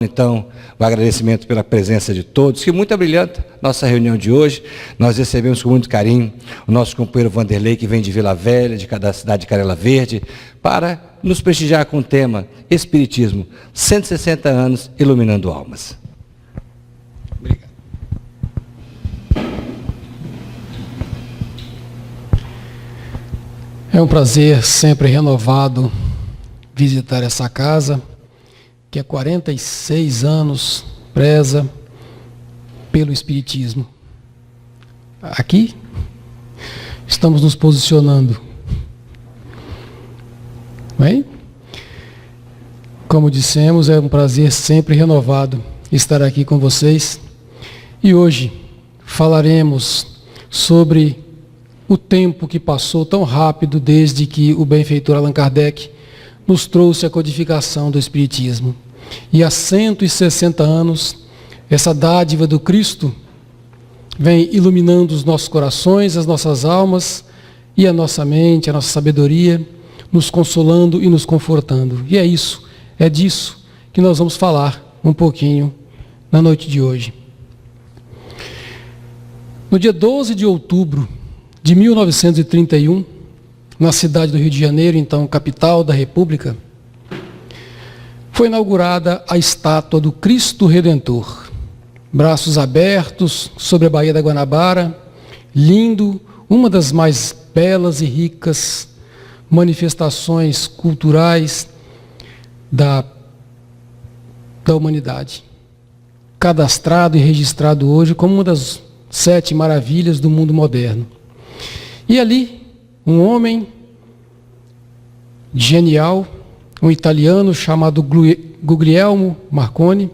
então, o agradecimento pela presença de todos, que muito brilhante nossa reunião de hoje. Nós recebemos com muito carinho o nosso companheiro Vanderlei, que vem de Vila Velha, da cidade de Canela Verde, para nos prestigiar com o tema Espiritismo, 160 anos iluminando almas. Obrigado. É um prazer sempre renovado visitar essa casa, que há 46 anos preza pelo Espiritismo. Aqui estamos nos posicionando. Bem? Como dissemos, é um prazer sempre renovado estar aqui com vocês. E hoje falaremos sobre o tempo que passou tão rápido desde que o benfeitor Allan Kardec nos trouxe a codificação do Espiritismo. E há 160 anos, essa dádiva do Cristo vem iluminando os nossos corações, as nossas almas e a nossa mente, a nossa sabedoria, nos consolando e nos confortando. E é disso que nós vamos falar um pouquinho na noite de hoje. No dia 12 de outubro de 1931, na cidade do Rio de Janeiro, então capital da República, foi inaugurada a estátua do Cristo Redentor. Braços abertos sobre a Baía da Guanabara, lindo, uma das mais belas e ricas manifestações culturais da humanidade. Cadastrado e registrado hoje como uma das 7 maravilhas do mundo moderno. E ali, um homem genial, um italiano chamado Guglielmo Marconi,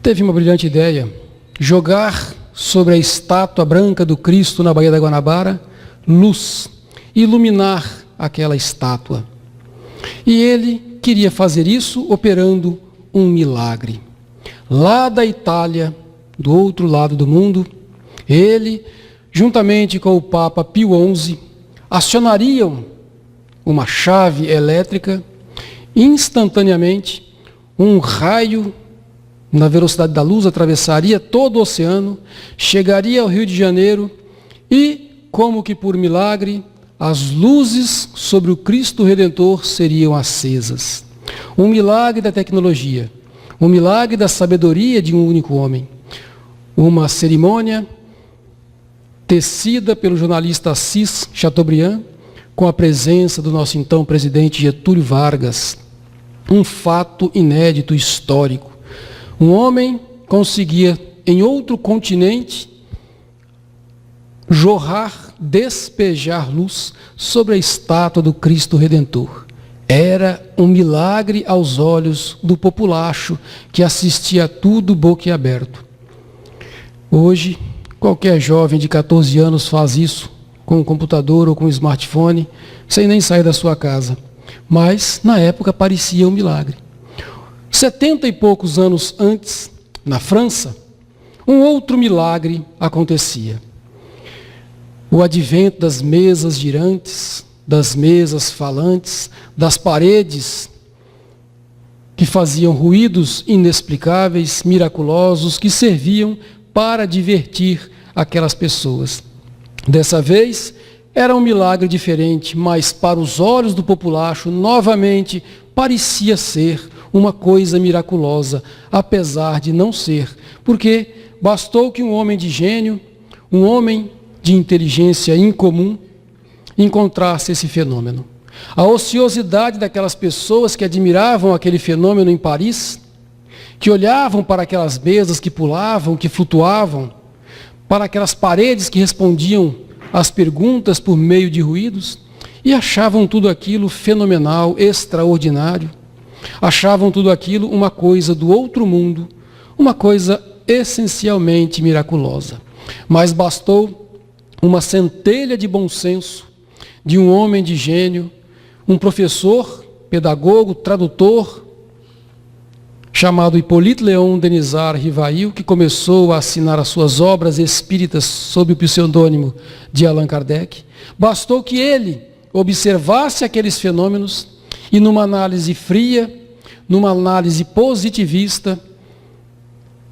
teve uma brilhante ideia: jogar sobre a estátua branca do Cristo na Baía da Guanabara luz, iluminar aquela estátua. E ele queria fazer isso operando um milagre. Lá da Itália, do outro lado do mundo, ele, juntamente com o Papa Pio XI, acionariam uma chave elétrica, instantaneamente, um raio na velocidade da luz atravessaria todo o oceano, chegaria ao Rio de Janeiro e, como que por milagre, as luzes sobre o Cristo Redentor seriam acesas. Um milagre da tecnologia, um milagre da sabedoria de um único homem. Uma cerimônia tecida pelo jornalista Assis Chateaubriand, com a presença do nosso então presidente Getúlio Vargas. Um fato inédito, histórico. Um homem conseguia, em outro continente, jorrar, despejar luz sobre a estátua do Cristo Redentor. Era um milagre aos olhos do populacho que assistia a tudo boquiaberto. Hoje, qualquer jovem de 14 anos faz isso com um computador ou com um smartphone, sem nem sair da sua casa. Mas, na época, parecia um milagre. 70 e poucos anos antes, na França, um outro milagre acontecia. O advento das mesas girantes, das mesas falantes, das paredes que faziam ruídos inexplicáveis, miraculosos, que serviam para divertir aquelas pessoas. Dessa vez, era um milagre diferente, mas para os olhos do populacho, novamente, parecia ser uma coisa miraculosa, apesar de não ser, porque bastou que um homem de gênio, um homem de inteligência incomum, encontrasse esse fenômeno. A ociosidade daquelas pessoas que admiravam aquele fenômeno em Paris, que olhavam para aquelas mesas que pulavam, que flutuavam, para aquelas paredes que respondiam às perguntas por meio de ruídos, e achavam tudo aquilo fenomenal, extraordinário. Achavam tudo aquilo uma coisa do outro mundo, uma coisa essencialmente miraculosa. Mas bastou uma centelha de bom senso de um homem de gênio, um professor, pedagogo, tradutor, chamado Hippolyte Léon Denisard Rivail, que começou a assinar as suas obras espíritas sob o pseudônimo de Allan Kardec. Bastou que ele observasse aqueles fenômenos e, numa análise fria, numa análise positivista,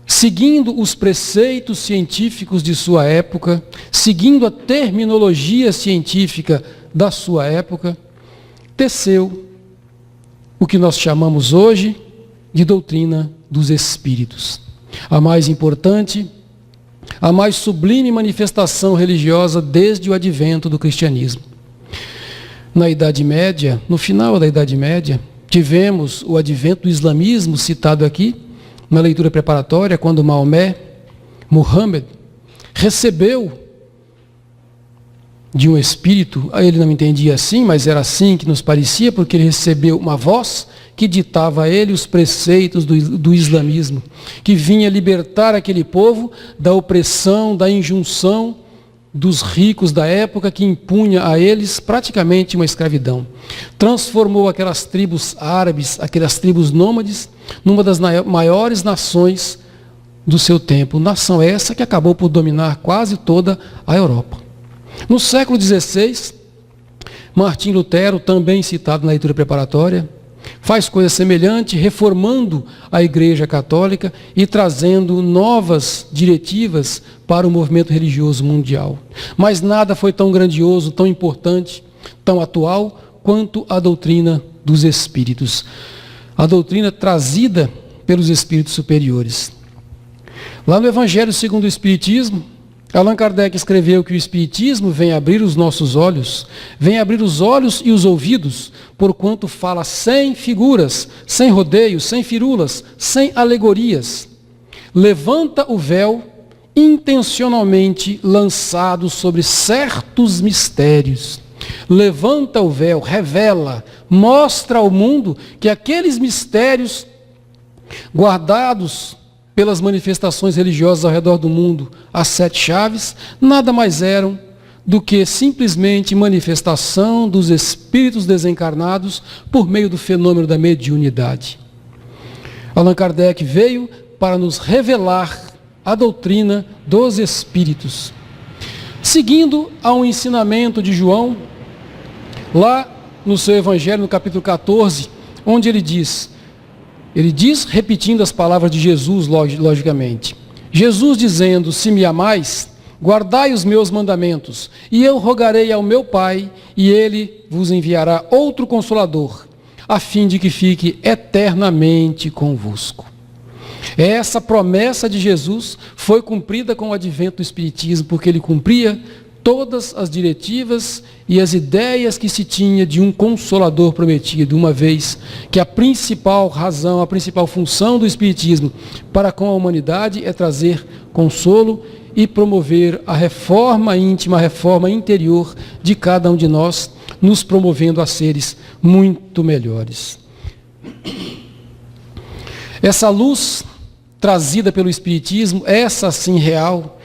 seguindo os preceitos científicos de sua época, seguindo a terminologia científica da sua época, teceu o que nós chamamos hoje de doutrina dos espíritos. A mais importante, a mais sublime manifestação religiosa desde o advento do cristianismo. Na Idade Média, no final da Idade Média, tivemos o advento do islamismo citado aqui, na leitura preparatória, quando Muhammad, recebeu de um espírito, ele não entendia assim, mas era assim que nos parecia, porque ele recebeu uma voz que ditava a ele os preceitos do islamismo, que vinha libertar aquele povo da opressão, da injunção dos ricos da época, que impunha a eles praticamente uma escravidão. Transformou aquelas tribos árabes, aquelas tribos nômades, numa das maiores nações do seu tempo. Nação essa que acabou por dominar quase toda a Europa. No século XVI, Martim Lutero, também citado na leitura preparatória, faz coisa semelhante, reformando a Igreja Católica e trazendo novas diretivas para o movimento religioso mundial. Mas nada foi tão grandioso, tão importante, tão atual, quanto a doutrina dos Espíritos. A doutrina trazida pelos Espíritos superiores. Lá no Evangelho segundo o Espiritismo, Allan Kardec escreveu que o Espiritismo vem abrir os nossos olhos, vem abrir os olhos e os ouvidos, porquanto fala sem figuras, sem rodeios, sem firulas, sem alegorias. Levanta o véu intencionalmente lançado sobre certos mistérios. Levanta o véu, revela, mostra ao mundo que aqueles mistérios guardados pelas manifestações religiosas ao redor do mundo, as 7 chaves, nada mais eram do que simplesmente manifestação dos espíritos desencarnados por meio do fenômeno da mediunidade. Allan Kardec veio para nos revelar a doutrina dos espíritos, seguindo a um ensinamento de João, lá no seu Evangelho, no capítulo 14, onde ele diz, repetindo as palavras de Jesus, logicamente. Jesus dizendo, se me amais, guardai os meus mandamentos, e eu rogarei ao meu Pai, e ele vos enviará outro Consolador, a fim de que fique eternamente convosco. Essa promessa de Jesus foi cumprida com o advento do Espiritismo, porque ele cumpria todas as diretivas e as ideias que se tinha de um Consolador prometido, uma vez que a principal razão, a principal função do Espiritismo para com a humanidade é trazer consolo e promover a reforma íntima, a reforma interior de cada um de nós, nos promovendo a seres muito melhores. Essa luz trazida pelo Espiritismo, essa sim real,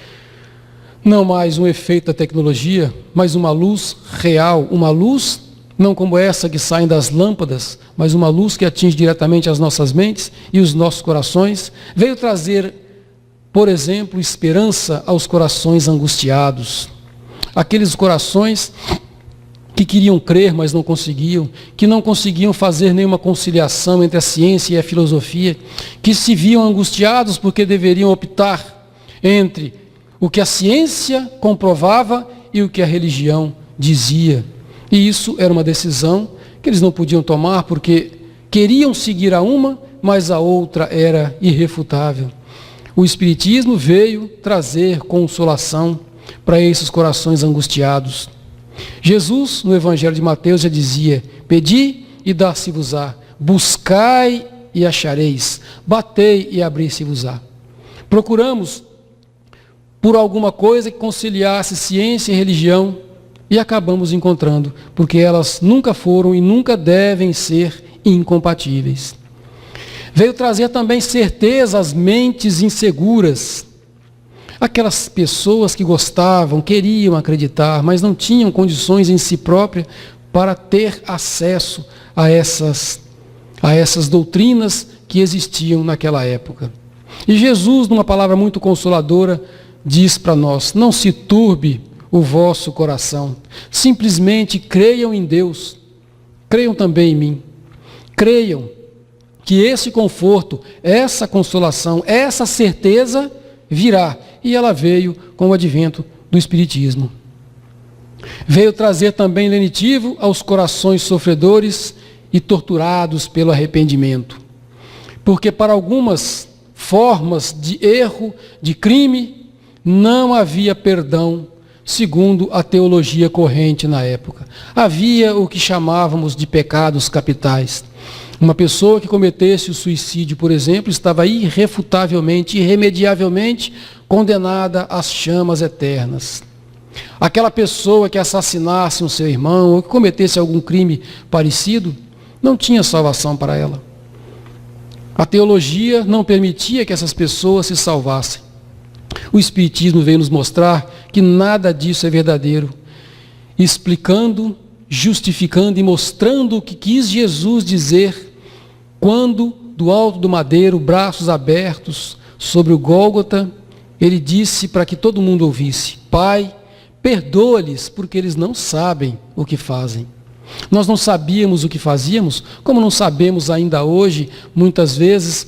não mais um efeito da tecnologia, mas uma luz real, uma luz não como essa que sai das lâmpadas, mas uma luz que atinge diretamente as nossas mentes e os nossos corações, veio trazer, por exemplo, esperança aos corações angustiados, aqueles corações que queriam crer, mas não conseguiam, que não conseguiam fazer nenhuma conciliação entre a ciência e a filosofia, que se viam angustiados porque deveriam optar entre o que a ciência comprovava e o que a religião dizia. E isso era uma decisão que eles não podiam tomar porque queriam seguir a uma, mas a outra era irrefutável. O Espiritismo veio trazer consolação para esses corações angustiados. Jesus, no Evangelho de Mateus, já dizia, pedi e dar-se-vos-á, buscai e achareis, batei e abrir-se-vos-á. Procuramos por alguma coisa que conciliasse ciência e religião e acabamos encontrando, porque elas nunca foram e nunca devem ser incompatíveis. Veio trazer também certeza às mentes inseguras, aquelas pessoas que gostavam, queriam acreditar, mas não tinham condições em si própria para ter acesso a essas doutrinas que existiam naquela época. E Jesus, numa palavra muito consoladora, diz para nós, não se turbe o vosso coração, simplesmente creiam em Deus, creiam também em mim, creiam que esse conforto, essa consolação, essa certeza virá. E ela veio com o advento do Espiritismo. Veio trazer também lenitivo aos corações sofredores e torturados pelo arrependimento. Porque para algumas formas de erro, de crime, não havia perdão, segundo a teologia corrente na época. Havia o que chamávamos de pecados capitais. Uma pessoa que cometesse o suicídio, por exemplo, estava irrefutavelmente, irremediavelmente condenada às chamas eternas. Aquela pessoa que assassinasse um seu irmão ou que cometesse algum crime parecido, não tinha salvação para ela. A teologia não permitia que essas pessoas se salvassem. O Espiritismo veio nos mostrar que nada disso é verdadeiro, explicando, justificando e mostrando o que quis Jesus dizer quando, do alto do madeiro, braços abertos, sobre o Gólgota, ele disse para que todo mundo ouvisse: Pai, perdoa-lhes, porque eles não sabem o que fazem. Nós não sabíamos o que fazíamos, como não sabemos ainda hoje, muitas vezes,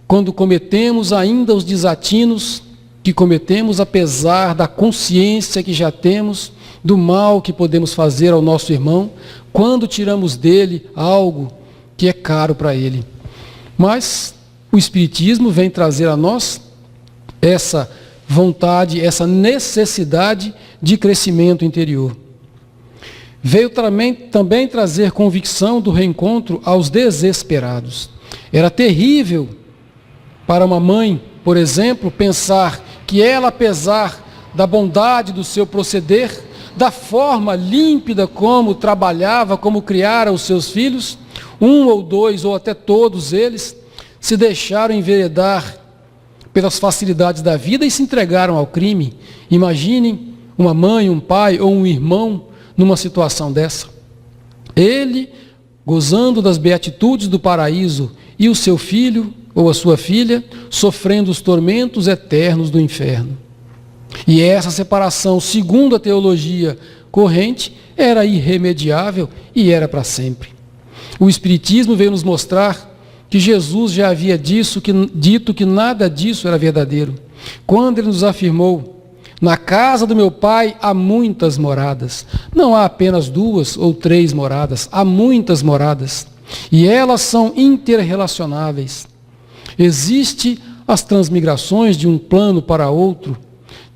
quando cometemos ainda os desatinos que cometemos, apesar da consciência que já temos do mal que podemos fazer ao nosso irmão, quando tiramos dele algo que é caro para ele. Mas o Espiritismo vem trazer a nós essa vontade, essa necessidade de crescimento interior. Veio também trazer convicção do reencontro aos desesperados. Era terrível para uma mãe, por exemplo, pensar que ela, apesar da bondade do seu proceder, da forma límpida como trabalhava, como criara os seus filhos, um ou dois ou até todos eles, se deixaram enveredar pelas facilidades da vida e se entregaram ao crime. Imaginem uma mãe, um pai ou um irmão numa situação dessa. Ele, gozando das beatitudes do paraíso, e o seu filho ou a sua filha, sofrendo os tormentos eternos do inferno. E essa separação, segundo a teologia corrente, era irremediável e era para sempre. O Espiritismo veio nos mostrar que Jesus já havia dito que nada disso era verdadeiro, quando ele nos afirmou: na casa do meu Pai há muitas moradas. Não há apenas 2 ou 3 moradas, há muitas moradas. E elas são interrelacionáveis. Existem as transmigrações de um plano para outro,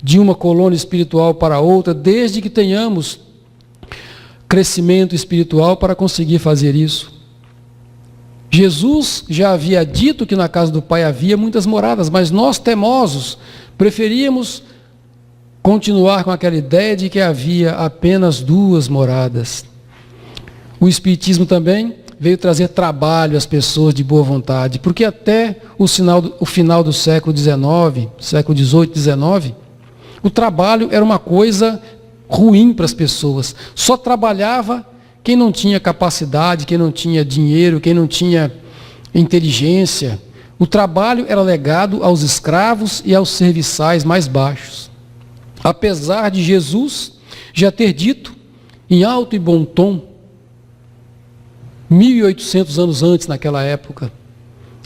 de uma colônia espiritual para outra, desde que tenhamos crescimento espiritual para conseguir fazer isso. Jesus já havia dito que na casa do Pai havia muitas moradas, mas nós, temosos, preferíamos continuar com aquela ideia de que havia apenas 2 moradas. O Espiritismo também veio trazer trabalho às pessoas de boa vontade, porque até o final do século XIX, século XVIII, XIX, o trabalho era uma coisa ruim para as pessoas. Só trabalhava quem não tinha capacidade, quem não tinha dinheiro, quem não tinha inteligência. O trabalho era legado aos escravos e aos serviçais mais baixos. Apesar de Jesus já ter dito, em alto e bom tom, 1800 anos antes, naquela época: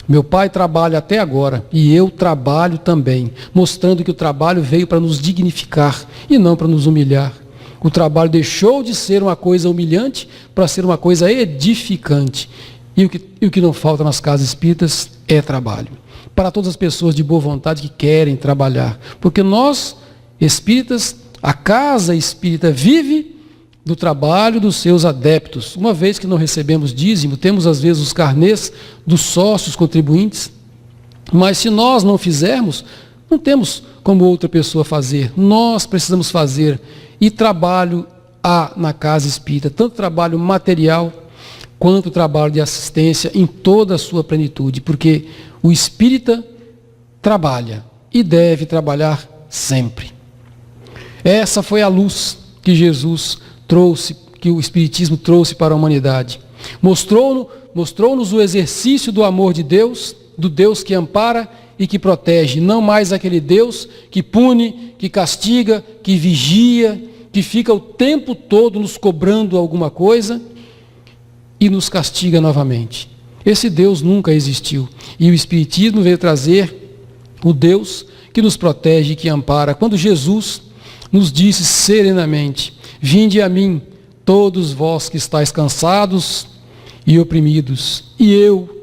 meu Pai trabalha até agora e eu trabalho também, mostrando que o trabalho veio para nos dignificar e não para nos humilhar. O trabalho deixou de ser uma coisa humilhante para ser uma coisa edificante. E o que não falta nas casas espíritas é trabalho. Para todas as pessoas de boa vontade que querem trabalhar. Porque nós, espíritas, a casa espírita vive do trabalho dos seus adeptos. Uma vez que não recebemos dízimo, temos às vezes os carnês dos sócios contribuintes, mas se nós não fizermos, não temos como outra pessoa fazer. Nós precisamos fazer. E trabalho há na casa espírita, tanto trabalho material quanto trabalho de assistência em toda a sua plenitude, porque o espírita trabalha e deve trabalhar sempre. Essa foi a luz que Jesus trouxe, que o Espiritismo trouxe para a humanidade. Mostrou-nos o exercício do amor de Deus, do Deus que ampara e que protege, não mais aquele Deus que pune, que castiga, que vigia, que fica o tempo todo nos cobrando alguma coisa e nos castiga novamente. Esse Deus nunca existiu. E o Espiritismo veio trazer o Deus que nos protege e que ampara. Quando Jesus nos disse serenamente: vinde a mim, todos vós que estáis cansados e oprimidos, e eu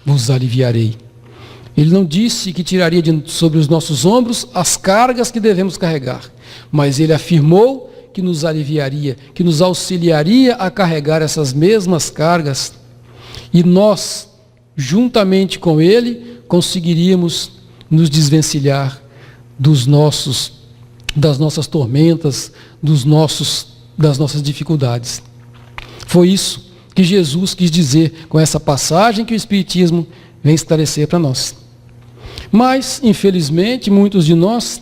vos aliviarei. Ele não disse que tiraria sobre os nossos ombros as cargas que devemos carregar, mas ele afirmou que nos aliviaria, que nos auxiliaria a carregar essas mesmas cargas, e nós, juntamente com ele, conseguiríamos nos desvencilhar das nossas tormentas, das nossas dificuldades. Foi isso que Jesus quis dizer com essa passagem que o Espiritismo vem esclarecer para nós. Mas, infelizmente, muitos de nós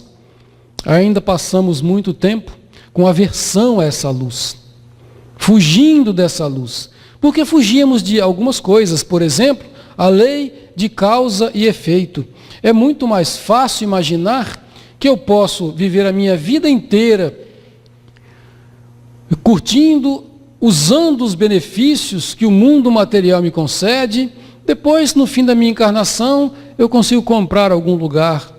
ainda passamos muito tempo com aversão a essa luz, fugindo dessa luz, porque fugíamos de algumas coisas. Por exemplo, a lei de causa e efeito. É muito mais fácil imaginar que eu posso viver a minha vida inteira curtindo, usando os benefícios que o mundo material me concede. Depois, no fim da minha encarnação, eu consigo comprar algum lugar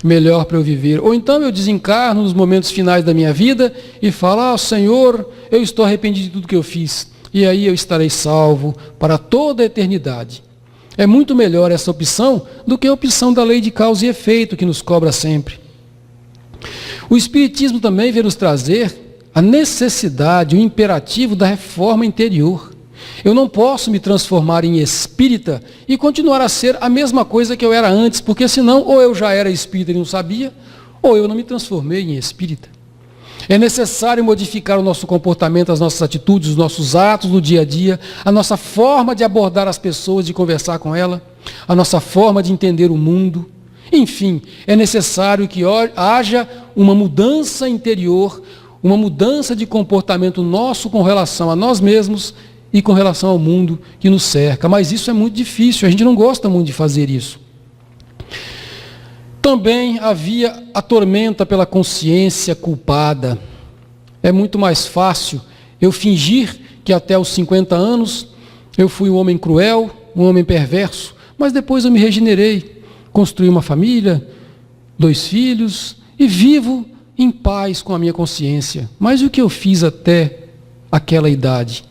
melhor para eu viver. Ou então eu desencarno nos momentos finais da minha vida e falo: Senhor, eu estou arrependido de tudo que eu fiz. E aí eu estarei salvo para toda a eternidade. É muito melhor essa opção do que a opção da lei de causa e efeito, que nos cobra sempre. O Espiritismo também veio nos trazer a necessidade, o imperativo da reforma interior. Eu não posso me transformar em espírita e continuar a ser a mesma coisa que eu era antes, porque senão ou eu já era espírita e não sabia, ou eu não me transformei em espírita. É necessário modificar o nosso comportamento, as nossas atitudes, os nossos atos no dia a dia, a nossa forma de abordar as pessoas, de conversar com elas, a nossa forma de entender o mundo. Enfim, é necessário que haja uma mudança interior, uma mudança de comportamento nosso com relação a nós mesmos e com relação ao mundo que nos cerca. Mas isso é muito difícil, a gente não gosta muito de fazer isso. Também havia a tormenta pela consciência culpada. É muito mais fácil eu fingir que até os 50 anos eu fui um homem cruel, um homem perverso, mas depois eu me regenerei, construí uma família, 2 filhos e vivo em paz com a minha consciência. Mas o que eu fiz até aquela idade?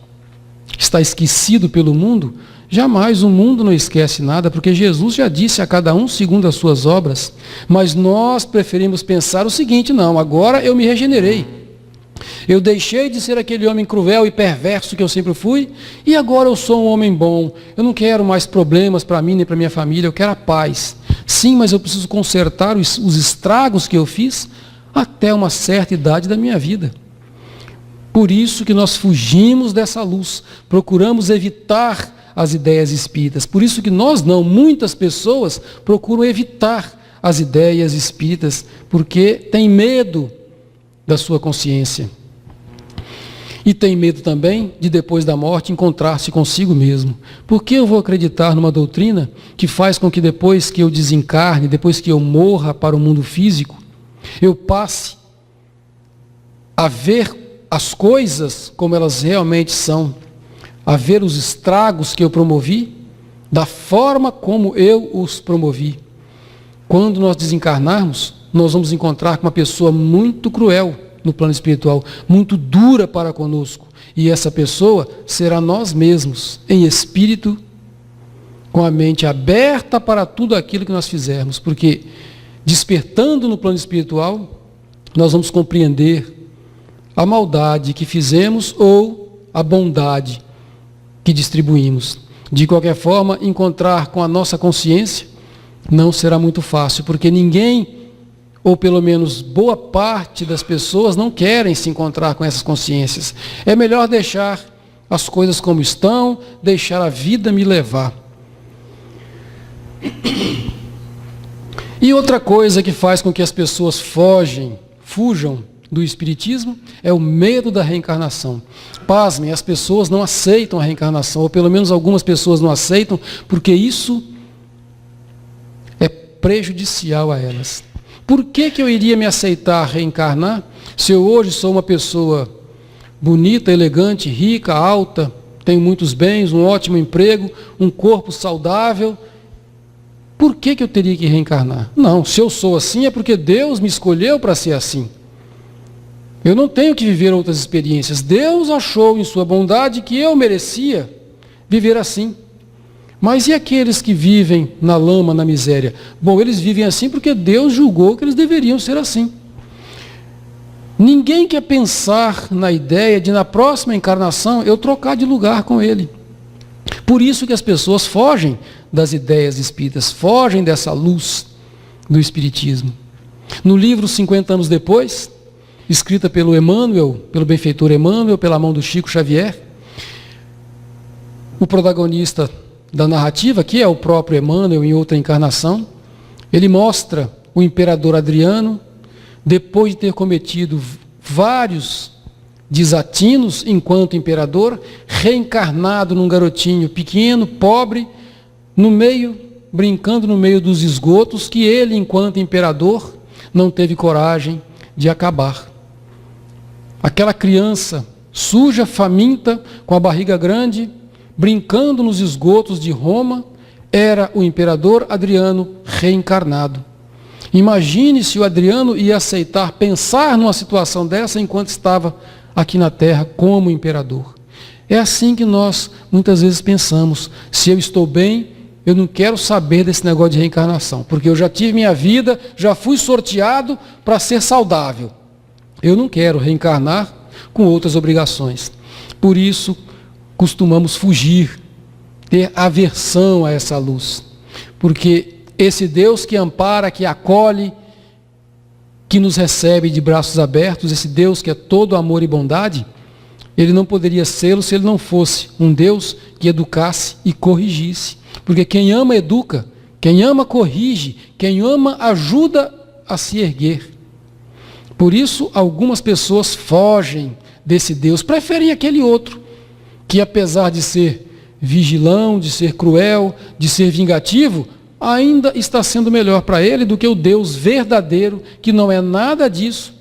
Está esquecido pelo mundo? Jamais, o mundo não esquece nada, porque Jesus já disse a cada um segundo as suas obras. Mas nós preferimos pensar o seguinte: não, agora eu me regenerei. Eu deixei de ser aquele homem cruel e perverso que eu sempre fui, e agora eu sou um homem bom. Eu não quero mais problemas para mim nem para minha família, eu quero a paz. Sim, mas eu preciso consertar os estragos que eu fiz até uma certa idade da minha vida. Por isso que nós fugimos dessa luz, procuramos evitar as ideias espíritas. Por isso que muitas pessoas procuram evitar as ideias espíritas, porque tem medo da sua consciência. E tem medo também de, depois da morte, encontrar-se consigo mesmo. Por que eu vou acreditar numa doutrina que faz com que depois que eu desencarne, depois que eu morra para o mundo físico, eu passe a ver as coisas como elas realmente são, a ver os estragos que eu promovi, da forma como eu os promovi? Quando nós desencarnarmos, nós vamos encontrar com uma pessoa muito cruel no plano espiritual, muito dura para conosco. E essa pessoa será nós mesmos, em espírito, com a mente aberta para tudo aquilo que nós fizermos. Porque, despertando no plano espiritual, nós vamos compreender a maldade que fizemos ou a bondade que distribuímos. De qualquer forma, encontrar com a nossa consciência não será muito fácil, porque ninguém, ou pelo menos boa parte das pessoas, não querem se encontrar com essas consciências. É melhor deixar as coisas como estão, deixar a vida me levar. E outra coisa que faz com que as pessoas fujam do Espiritismo é o medo da reencarnação. Pasmem, as pessoas não aceitam a reencarnação, ou pelo menos algumas pessoas não aceitam, porque isso é prejudicial a elas. Por que eu iria me aceitar reencarnar se eu hoje sou uma pessoa bonita, elegante, rica, alta, tenho muitos bens, um ótimo emprego, um corpo saudável. Por que eu teria que reencarnar? Não, se eu sou assim é porque Deus me escolheu para ser assim. Eu não tenho que viver outras experiências. Deus achou em sua bondade que eu merecia viver assim. Mas e aqueles que vivem na lama, na miséria? Bom, eles vivem assim porque Deus julgou que eles deveriam ser assim. Ninguém quer pensar na ideia de, na próxima encarnação, eu trocar de lugar com ele. Por isso que as pessoas fogem das ideias espíritas, fogem dessa luz do espiritismo. No livro 50 anos depois, escrita pelo Emmanuel, pelo benfeitor Emmanuel, pela mão do Chico Xavier, o protagonista da narrativa, que é o próprio Emmanuel em outra encarnação, ele mostra o imperador Adriano, depois de ter cometido vários desatinos enquanto imperador, reencarnado num garotinho pequeno, pobre, brincando no meio dos esgotos, que ele, enquanto imperador, não teve coragem de acabar. Aquela criança suja, faminta, com a barriga grande, brincando nos esgotos de Roma, era o imperador Adriano reencarnado. Imagine se o Adriano ia aceitar pensar numa situação dessa enquanto estava aqui na Terra como imperador. É assim que nós muitas vezes pensamos. Se eu estou bem, eu não quero saber desse negócio de reencarnação, porque eu já tive minha vida, já fui sorteado para ser saudável. Eu não quero reencarnar com outras obrigações. Por isso, costumamos fugir, ter aversão a essa luz. Porque esse Deus que ampara, que acolhe, que nos recebe de braços abertos, esse Deus que é todo amor e bondade, ele não poderia sê-lo se ele não fosse um Deus que educasse e corrigisse. Porque quem ama educa, quem ama corrige, quem ama ajuda a se erguer. Por isso, algumas pessoas fogem desse Deus, preferem aquele outro, que apesar de ser vigilão, de ser cruel, de ser vingativo, ainda está sendo melhor para ele do que o Deus verdadeiro, que não é nada disso,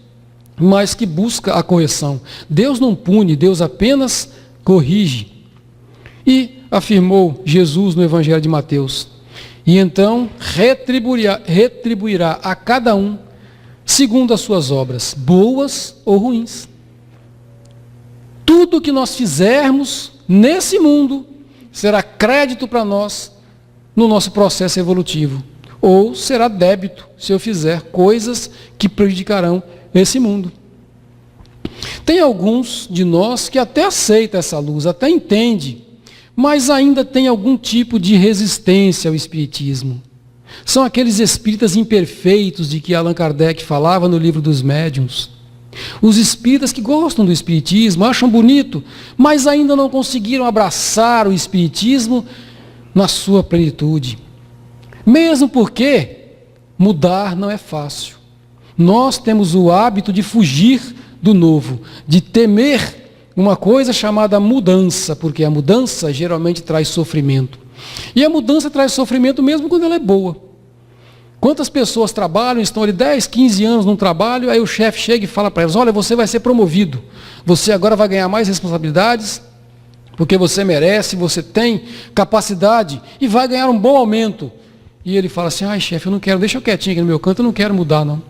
mas que busca a correção. Deus não pune, Deus apenas corrige. E afirmou Jesus no Evangelho de Mateus, e então retribuirá a cada um segundo as suas obras, boas ou ruins. Tudo que nós fizermos nesse mundo será crédito para nós no nosso processo evolutivo, ou será débito se eu fizer coisas que prejudicarão esse mundo. Tem alguns de nós que até aceitam essa luz, até entende, mas ainda tem algum tipo de resistência ao espiritismo. São aqueles espíritas imperfeitos de que Allan Kardec falava no livro dos médiuns. Os espíritas que gostam do espiritismo, acham bonito, mas ainda não conseguiram abraçar o espiritismo na sua plenitude. Mesmo porque mudar não é fácil. Nós temos o hábito de fugir do novo, de temer uma coisa chamada mudança, porque a mudança geralmente traz sofrimento. E a mudança traz sofrimento mesmo quando ela é boa. Quantas pessoas trabalham, estão ali 10, 15 anos num trabalho, aí o chefe chega e fala para elas, olha, você vai ser promovido, você agora vai ganhar mais responsabilidades, porque você merece, você tem capacidade e vai ganhar um bom aumento. E ele fala assim, ai chefe, eu não quero, deixa eu quietinho aqui no meu canto, eu não quero mudar não.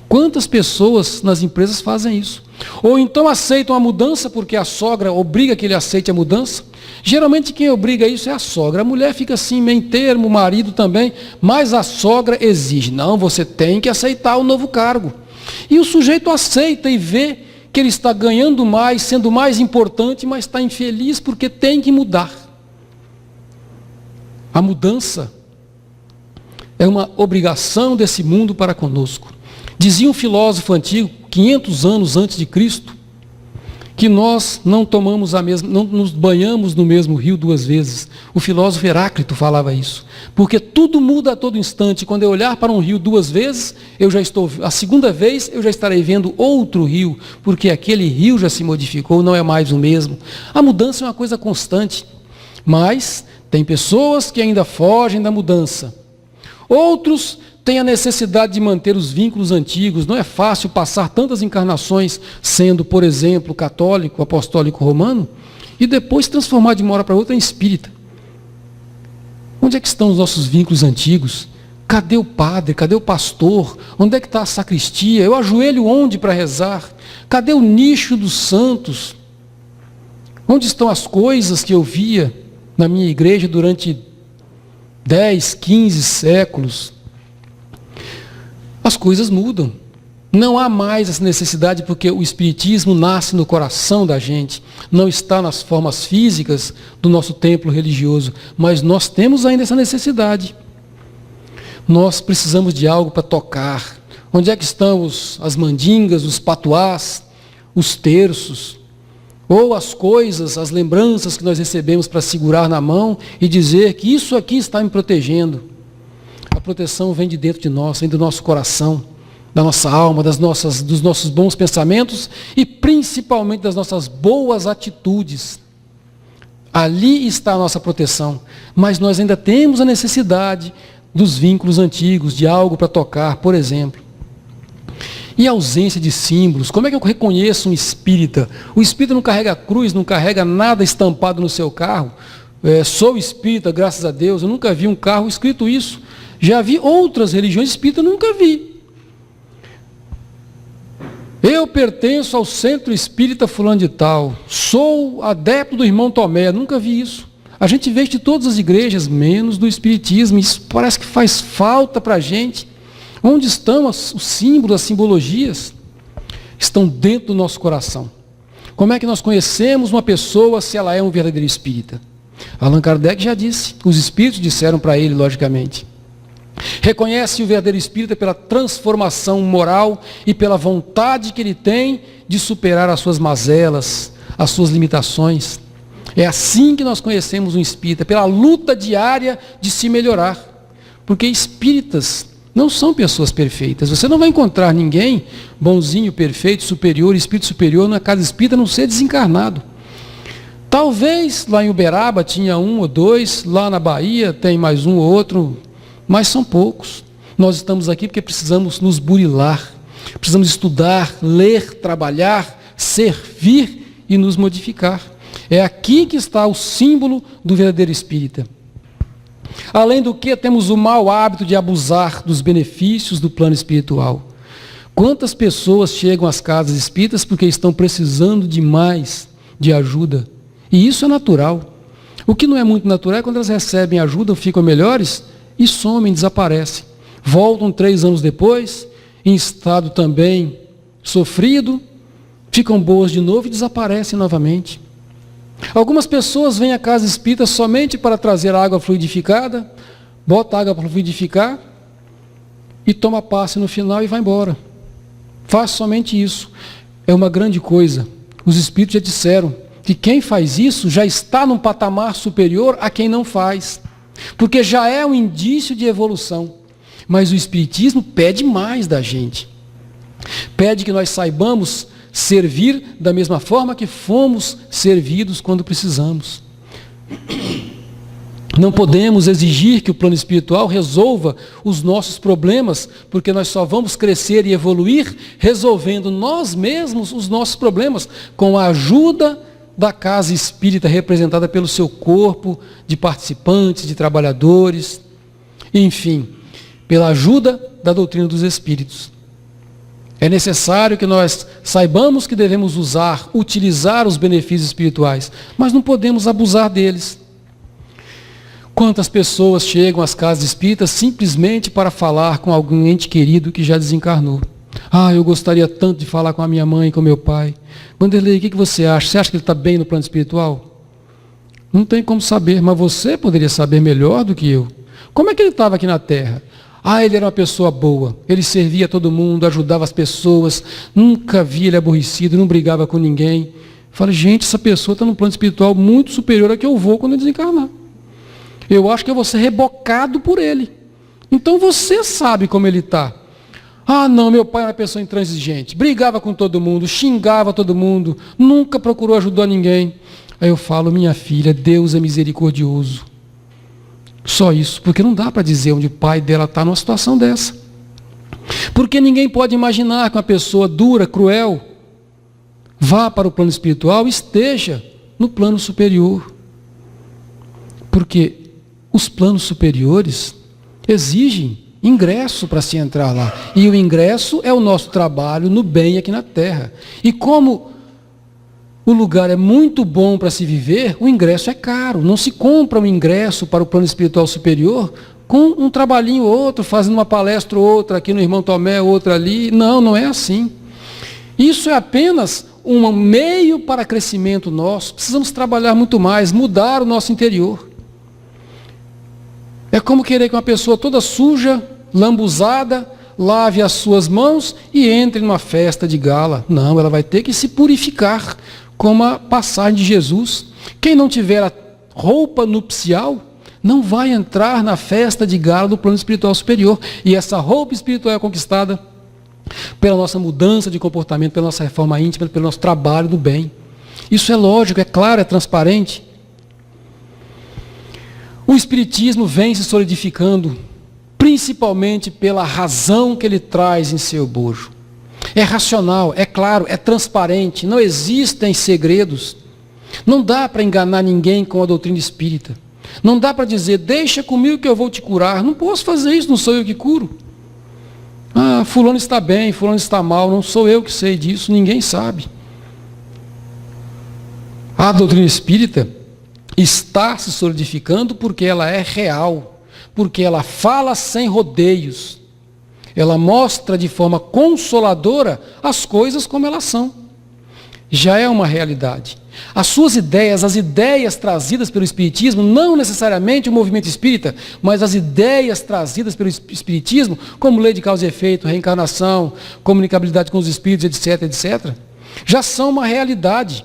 Quantas pessoas nas empresas fazem isso? Ou então aceitam a mudança porque a sogra obriga que ele aceite a mudança. Geralmente quem obriga isso é a sogra. A mulher fica assim, meio termo, o marido também, mas a sogra exige. Não, você tem que aceitar o novo cargo. E o sujeito aceita e vê que ele está ganhando mais, sendo mais importante, mas está infeliz porque tem que mudar. A mudança é uma obrigação desse mundo para conosco. Dizia um filósofo antigo, 500 anos antes de Cristo, que nós não nos banhamos no mesmo rio duas vezes. O filósofo Heráclito falava isso. Porque tudo muda a todo instante. Quando eu olhar para um rio duas vezes, a segunda vez eu já estarei vendo outro rio, porque aquele rio já se modificou, não é mais o mesmo. A mudança é uma coisa constante. Mas tem pessoas que ainda fogem da mudança. Outros têm a necessidade de manter os vínculos antigos. Não é fácil passar tantas encarnações sendo, por exemplo, católico, apostólico romano, e depois se transformar de uma hora para outra em espírita. Onde é que estão os nossos vínculos antigos? Cadê o padre? Cadê o pastor? Onde é que está a sacristia? Eu ajoelho onde para rezar? Cadê o nicho dos santos? Onde estão as coisas que eu via na minha igreja durante 10, 15 séculos? As coisas mudam. Não há mais essa necessidade, porque o Espiritismo nasce no coração da gente. Não está nas formas físicas do nosso templo religioso. Mas nós temos ainda essa necessidade. Nós precisamos de algo para tocar. Onde é que estão as mandingas, os patuás, os terços? Ou as coisas, as lembranças que nós recebemos para segurar na mão e dizer que isso aqui está me protegendo. A proteção vem de dentro de nós, vem do nosso coração, da nossa alma, dos nossos bons pensamentos e principalmente das nossas boas atitudes. Ali está a nossa proteção. Mas nós ainda temos a necessidade dos vínculos antigos, de algo para tocar, por exemplo. E a ausência de símbolos. Como é que eu reconheço um espírita? O espírita não carrega cruz, não carrega nada estampado no seu carro. Sou espírita, graças a Deus. Eu nunca vi um carro escrito isso. Já vi outras religiões espíritas, nunca vi. Eu pertenço ao centro espírita fulano de tal. Sou adepto do irmão Tomé. Nunca vi isso. A gente vê de todas as igrejas, menos do espiritismo. Isso parece que faz falta para a gente. Onde estão os símbolos, as simbologias? Estão dentro do nosso coração. Como é que nós conhecemos uma pessoa se ela é um verdadeiro espírita? Allan Kardec já disse, os espíritos disseram para ele, logicamente. Reconhece o verdadeiro espírita pela transformação moral e pela vontade que ele tem de superar as suas mazelas, as suas limitações. É assim que nós conhecemos um espírita, pela luta diária de se melhorar. Porque espíritas não são pessoas perfeitas. Você não vai encontrar ninguém bonzinho, perfeito, superior, espírito superior na casa espírita, a não ser desencarnado. Talvez lá em Uberaba tinha um ou dois, lá na Bahia tem mais um ou outro, mas são poucos. Nós estamos aqui porque precisamos nos burilar, precisamos estudar, ler, trabalhar, servir e nos modificar. É aqui que está o símbolo do verdadeiro espírita. Além do que, temos o mau hábito de abusar dos benefícios do plano espiritual. Quantas pessoas chegam às casas espíritas porque estão precisando demais de ajuda? E isso é natural. O que não é muito natural é quando elas recebem ajuda, ficam melhores e somem, desaparecem. Voltam 3 anos depois, em estado também sofrido, ficam boas de novo e desaparecem novamente. Algumas pessoas vêm à casa espírita somente para trazer água fluidificada, bota água para fluidificar e toma passe no final e vai embora. Faz somente isso. É uma grande coisa. Os espíritos já disseram que quem faz isso já está num patamar superior a quem não faz. Porque já é um indício de evolução. Mas o espiritismo pede mais da gente. Pede que nós saibamos servir da mesma forma que fomos servidos quando precisamos. Não podemos exigir que o plano espiritual resolva os nossos problemas, porque nós só vamos crescer e evoluir resolvendo nós mesmos os nossos problemas, com a ajuda da casa espírita representada pelo seu corpo de participantes, de trabalhadores, enfim, pela ajuda da doutrina dos espíritos. É necessário que nós saibamos que devemos utilizar os benefícios espirituais, mas não podemos abusar deles. Quantas pessoas chegam às casas espíritas simplesmente para falar com algum ente querido que já desencarnou? Eu gostaria tanto de falar com a minha mãe, com meu pai. Vanderlei, o que você acha? Você acha que ele está bem no plano espiritual? Não tem como saber, mas você poderia saber melhor do que eu. Como é que ele estava aqui na Terra? Ele era uma pessoa boa, ele servia todo mundo, ajudava as pessoas, nunca vi ele aborrecido, não brigava com ninguém. Falei, gente, essa pessoa está num plano espiritual muito superior a que eu vou quando eu desencarnar. Eu acho que eu vou ser rebocado por ele. Então você sabe como ele está. Não, meu pai era uma pessoa intransigente, brigava com todo mundo, xingava todo mundo, nunca procurou ajudar ninguém. Aí eu falo, minha filha, Deus é misericordioso. Só isso, porque não dá para dizer onde o pai dela está numa situação dessa. Porque ninguém pode imaginar que uma pessoa dura, cruel, vá para o plano espiritual e esteja no plano superior. Porque os planos superiores exigem ingresso para se entrar lá. E o ingresso é o nosso trabalho no bem aqui na terra. E como o lugar é muito bom para se viver, o ingresso é caro. Não se compra um ingresso para o plano espiritual superior com um trabalhinho ou outro, fazendo uma palestra ou outra aqui no Irmão Tomé, outra ali. Não, não é assim. Isso é apenas um meio para crescimento nosso. Precisamos trabalhar muito mais, mudar o nosso interior. É como querer que uma pessoa toda suja, lambuzada, lave as suas mãos e entre numa festa de gala. Não, ela vai ter que se purificar, como a passagem de Jesus. Quem não tiver a roupa nupcial, não vai entrar na festa de gala do plano espiritual superior. E essa roupa espiritual é conquistada pela nossa mudança de comportamento, pela nossa reforma íntima, pelo nosso trabalho do bem. Isso é lógico, é claro, é transparente. O Espiritismo vem se solidificando, principalmente pela razão que ele traz em seu bojo. É racional, é claro, é transparente, não existem segredos. Não dá para enganar ninguém com a doutrina espírita. Não dá para dizer, deixa comigo que eu vou te curar. Não posso fazer isso, não sou eu que curo. Ah, fulano está bem, fulano está mal, não sou eu que sei disso, ninguém sabe. A doutrina espírita está se solidificando porque ela é real, porque ela fala sem rodeios. Ela mostra de forma consoladora as coisas como elas são. Já é uma realidade. As suas ideias, as ideias trazidas pelo Espiritismo, não necessariamente o movimento espírita, mas as ideias trazidas pelo Espiritismo, como lei de causa e efeito, reencarnação, comunicabilidade com os espíritos, etc., etc., já são uma realidade.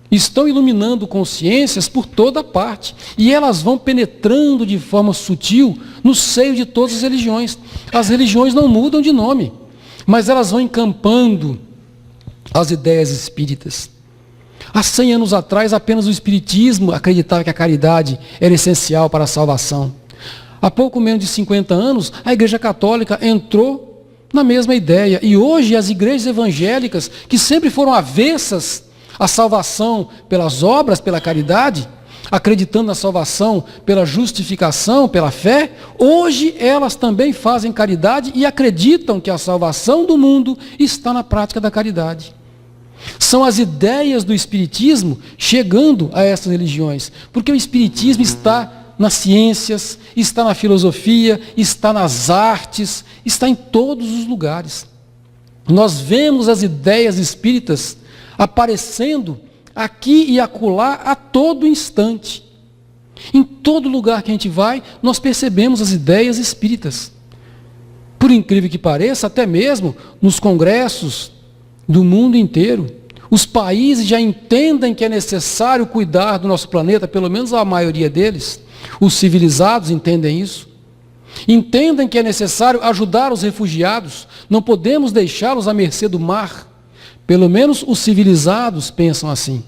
Estão iluminando consciências por toda parte. E elas vão penetrando de forma sutil no seio de todas as religiões. As religiões não mudam de nome, mas elas vão encampando as ideias espíritas. Há 100 anos atrás, apenas o Espiritismo acreditava que a caridade era essencial para a salvação. Há pouco menos de 50 anos, a Igreja Católica entrou na mesma ideia. E hoje as igrejas evangélicas, que sempre foram avessas à salvação pelas obras, pela caridade, acreditando na salvação pela justificação, pela fé, hoje elas também fazem caridade e acreditam que a salvação do mundo está na prática da caridade. São as ideias do Espiritismo chegando a essas religiões, porque o Espiritismo está nas ciências, está na filosofia, está nas artes, está em todos os lugares. Nós vemos as ideias espíritas aparecendo aqui e acolá a todo instante. Em todo lugar que a gente vai, nós percebemos as ideias espíritas. Por incrível que pareça, até mesmo nos congressos do mundo inteiro, os países já entendem que é necessário cuidar do nosso planeta, pelo menos a maioria deles. Os civilizados entendem isso. Entendem que é necessário ajudar os refugiados, não podemos deixá-los à mercê do mar. Pelo menos os civilizados pensam assim.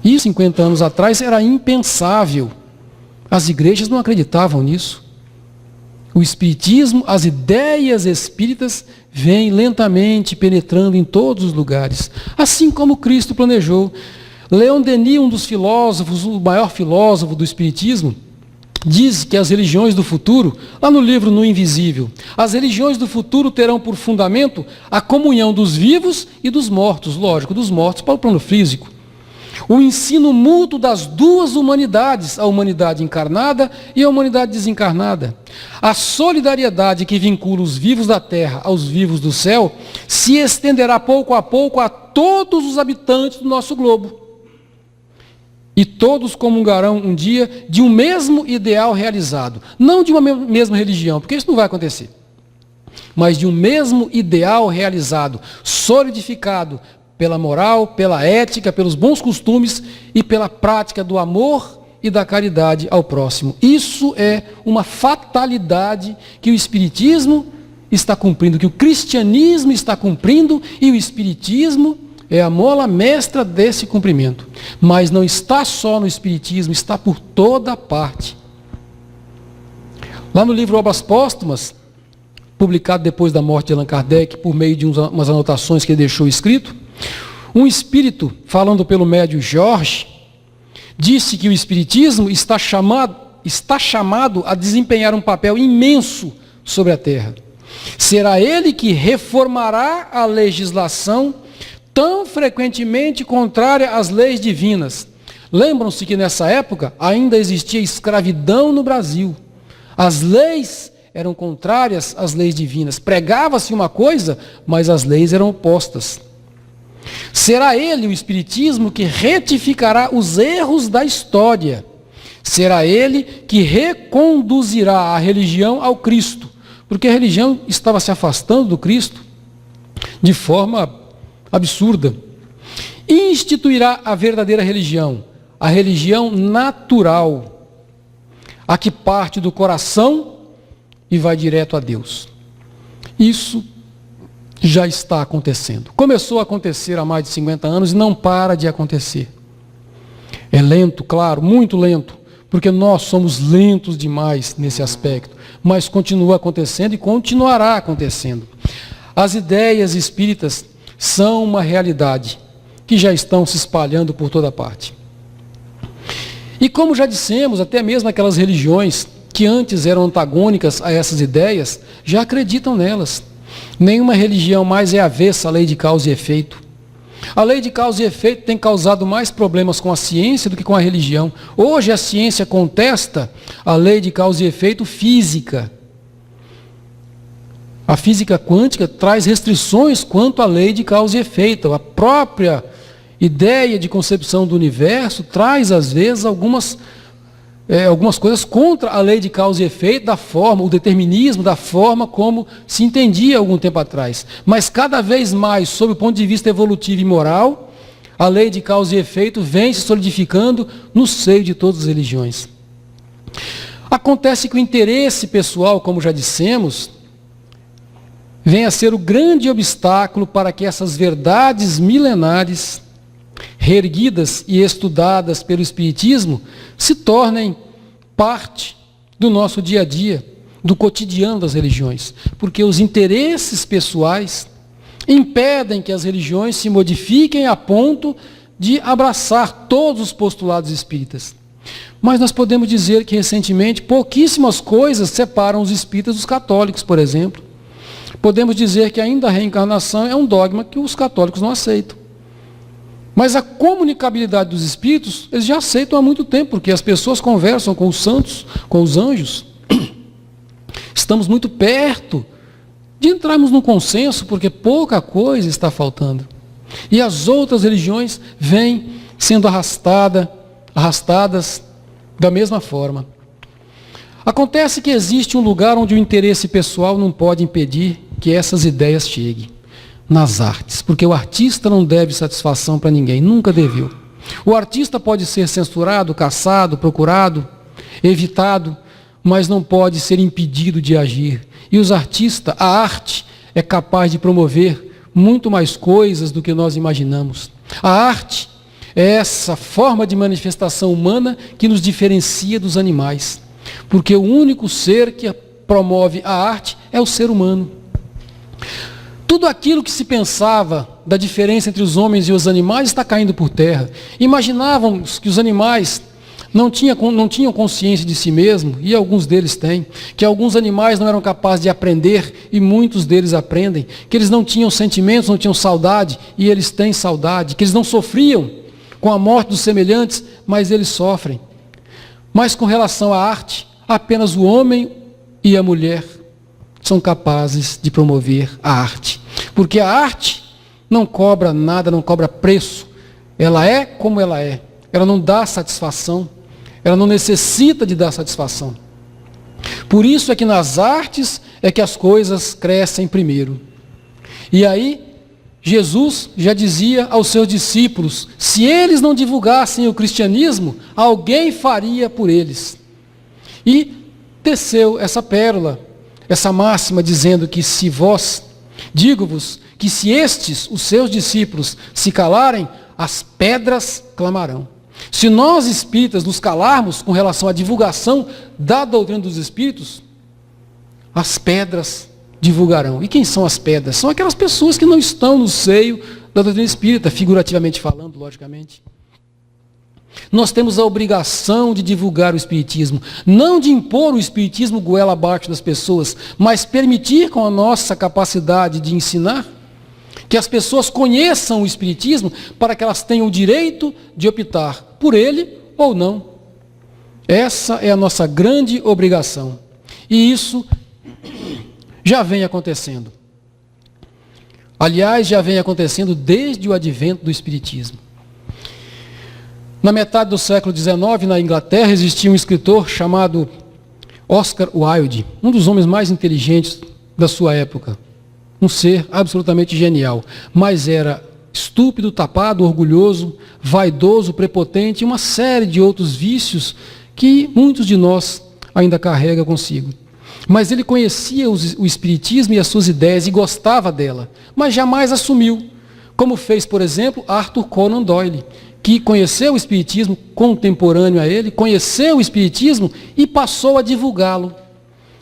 E 50 anos atrás era impensável. As igrejas não acreditavam nisso. O Espiritismo, as ideias espíritas, vêm lentamente penetrando em todos os lugares. Assim como Cristo planejou. Leon Denis, um dos filósofos, o maior filósofo do Espiritismo, diz que as religiões do futuro, lá no livro No Invisível, as religiões do futuro terão por fundamento a comunhão dos vivos e dos mortos, lógico, dos mortos para o plano físico. O ensino mútuo das duas humanidades, a humanidade encarnada e a humanidade desencarnada. A solidariedade que vincula os vivos da terra aos vivos do céu se estenderá pouco a pouco a todos os habitantes do nosso globo. E todos comungarão um dia de um mesmo ideal realizado. Não de uma mesma religião, porque isso não vai acontecer. Mas de um mesmo ideal realizado, solidificado pela moral, pela ética, pelos bons costumes e pela prática do amor e da caridade ao próximo. Isso é uma fatalidade que o Espiritismo está cumprindo, que o cristianismo está cumprindo, e o Espiritismo é a mola mestra desse cumprimento. Mas não está só no Espiritismo, está por toda parte. Lá no livro Obras Póstumas, publicado depois da morte de Allan Kardec, por meio de umas anotações que ele deixou escrito, Um espírito, falando pelo médium Jorge, disse que o espiritismo está chamado a desempenhar um papel imenso sobre a terra. Será ele que reformará a legislação tão frequentemente contrária às leis divinas. Lembram-se que nessa época ainda existia escravidão no Brasil. As leis eram contrárias às leis divinas. Pregava-se uma coisa, mas as leis eram opostas. Será ele, o espiritismo, que retificará os erros da história. Será ele que reconduzirá a religião ao Cristo. Porque a religião estava se afastando do Cristo de forma absurda. Instituirá a verdadeira religião, a religião natural, a que parte do coração e vai direto a Deus. Isso já está acontecendo. Começou a acontecer há mais de 50 anos e não para de acontecer. É lento, claro, muito lento, porque nós somos lentos demais nesse aspecto, mas continua acontecendo e continuará acontecendo. As ideias espíritas são uma realidade que já estão se espalhando por toda parte. E como já dissemos, até mesmo aquelas religiões que antes eram antagônicas a essas ideias, já acreditam nelas. Nenhuma religião mais é avessa à lei de causa e efeito. A lei de causa e efeito tem causado mais problemas com a ciência do que com a religião. Hoje a ciência contesta a lei de causa e efeito física. A física quântica traz restrições quanto à lei de causa e efeito. A própria ideia de concepção do universo traz, às vezes, algumas coisas contra a lei de causa e efeito, da forma, o determinismo, da forma como se entendia algum tempo atrás. Mas cada vez mais, sob o ponto de vista evolutivo e moral, a lei de causa e efeito vem se solidificando no seio de todas as religiões. Acontece que o interesse pessoal, como já dissemos, vem a ser o grande obstáculo para que essas verdades milenares, reerguidas e estudadas pelo Espiritismo, se tornem parte do nosso dia a dia, do cotidiano das religiões. Porque os interesses pessoais impedem que as religiões se modifiquem a ponto de abraçar todos os postulados espíritas. Mas nós podemos dizer que, recentemente, pouquíssimas coisas separam os espíritas dos católicos, por exemplo. Podemos dizer que ainda a reencarnação é um dogma que os católicos não aceitam. Mas a comunicabilidade dos espíritos, eles já aceitam há muito tempo, porque as pessoas conversam com os santos, com os anjos. Estamos muito perto de entrarmos num consenso, porque pouca coisa está faltando. E as outras religiões vêm sendo arrastadas da mesma forma. Acontece que existe um lugar onde o interesse pessoal não pode impedir que essas ideias cheguem. Nas artes, porque o artista não deve satisfação para ninguém, nunca deveu. O artista pode ser censurado, caçado, procurado, evitado, mas não pode ser impedido de agir. E os artistas, a arte, é capaz de promover muito mais coisas do que nós imaginamos. A arte é essa forma de manifestação humana que nos diferencia dos animais, porque o único ser que promove a arte é o ser humano. Tudo aquilo que se pensava da diferença entre os homens e os animais está caindo por terra. Imaginávamos que os animais não tinham consciência de si mesmos, e alguns deles têm, que alguns animais não eram capazes de aprender, e muitos deles aprendem, que eles não tinham sentimentos, não tinham saudade, e eles têm saudade, que eles não sofriam com a morte dos semelhantes, mas eles sofrem. Mas com relação à arte, apenas o homem e a mulher são capazes de promover a arte. Porque a arte não cobra nada, não cobra preço. Ela é como ela é. Ela não dá satisfação. Ela não necessita de dar satisfação. Por isso é que nas artes é que as coisas crescem primeiro. E aí, Jesus já dizia aos seus discípulos, se eles não divulgassem o cristianismo, alguém faria por eles. E teceu essa pérola, essa máxima, dizendo que se vós, digo-vos, que se estes, os seus discípulos, se calarem, as pedras clamarão. Se nós espíritas nos calarmos com relação à divulgação da doutrina dos espíritos, as pedras divulgarão. E quem são as pedras? São aquelas pessoas que não estão no seio da doutrina espírita, figurativamente falando, logicamente. Nós temos a obrigação de divulgar o espiritismo, não de impor o espiritismo goela abaixo das pessoas, mas permitir com a nossa capacidade de ensinar que as pessoas conheçam o espiritismo para que elas tenham o direito de optar por ele ou não. Essa é a nossa grande obrigação. E isso já vem acontecendo. Aliás, já vem acontecendo desde o advento do espiritismo. Na metade do século XIX, na Inglaterra, existia um escritor chamado Oscar Wilde, um dos homens mais inteligentes da sua época. Um ser absolutamente genial, mas era estúpido, tapado, orgulhoso, vaidoso, prepotente e uma série de outros vícios que muitos de nós ainda carregam consigo. Mas ele conhecia o espiritismo e as suas ideias e gostava dela, mas jamais assumiu, como fez, por exemplo, Arthur Conan Doyle, que conheceu o espiritismo contemporâneo a ele, conheceu o espiritismo e passou a divulgá-lo.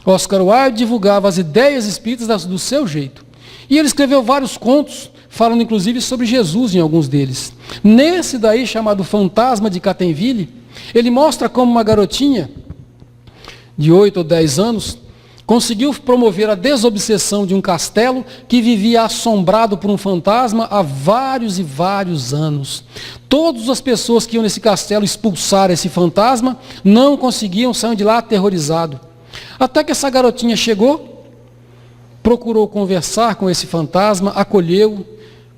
Oscar Wilde divulgava as ideias espíritas do seu jeito. E ele escreveu vários contos, falando inclusive sobre Jesus em alguns deles. Nesse daí, chamado Fantasma de Catenville, ele mostra como uma garotinha de 8 ou 10 anos conseguiu promover a desobsessão de um castelo que vivia assombrado por um fantasma há vários e vários anos. Todas as pessoas que iam nesse castelo expulsar esse fantasma não conseguiam sair de lá aterrorizado. Até que essa garotinha chegou, procurou conversar com esse fantasma, acolheu,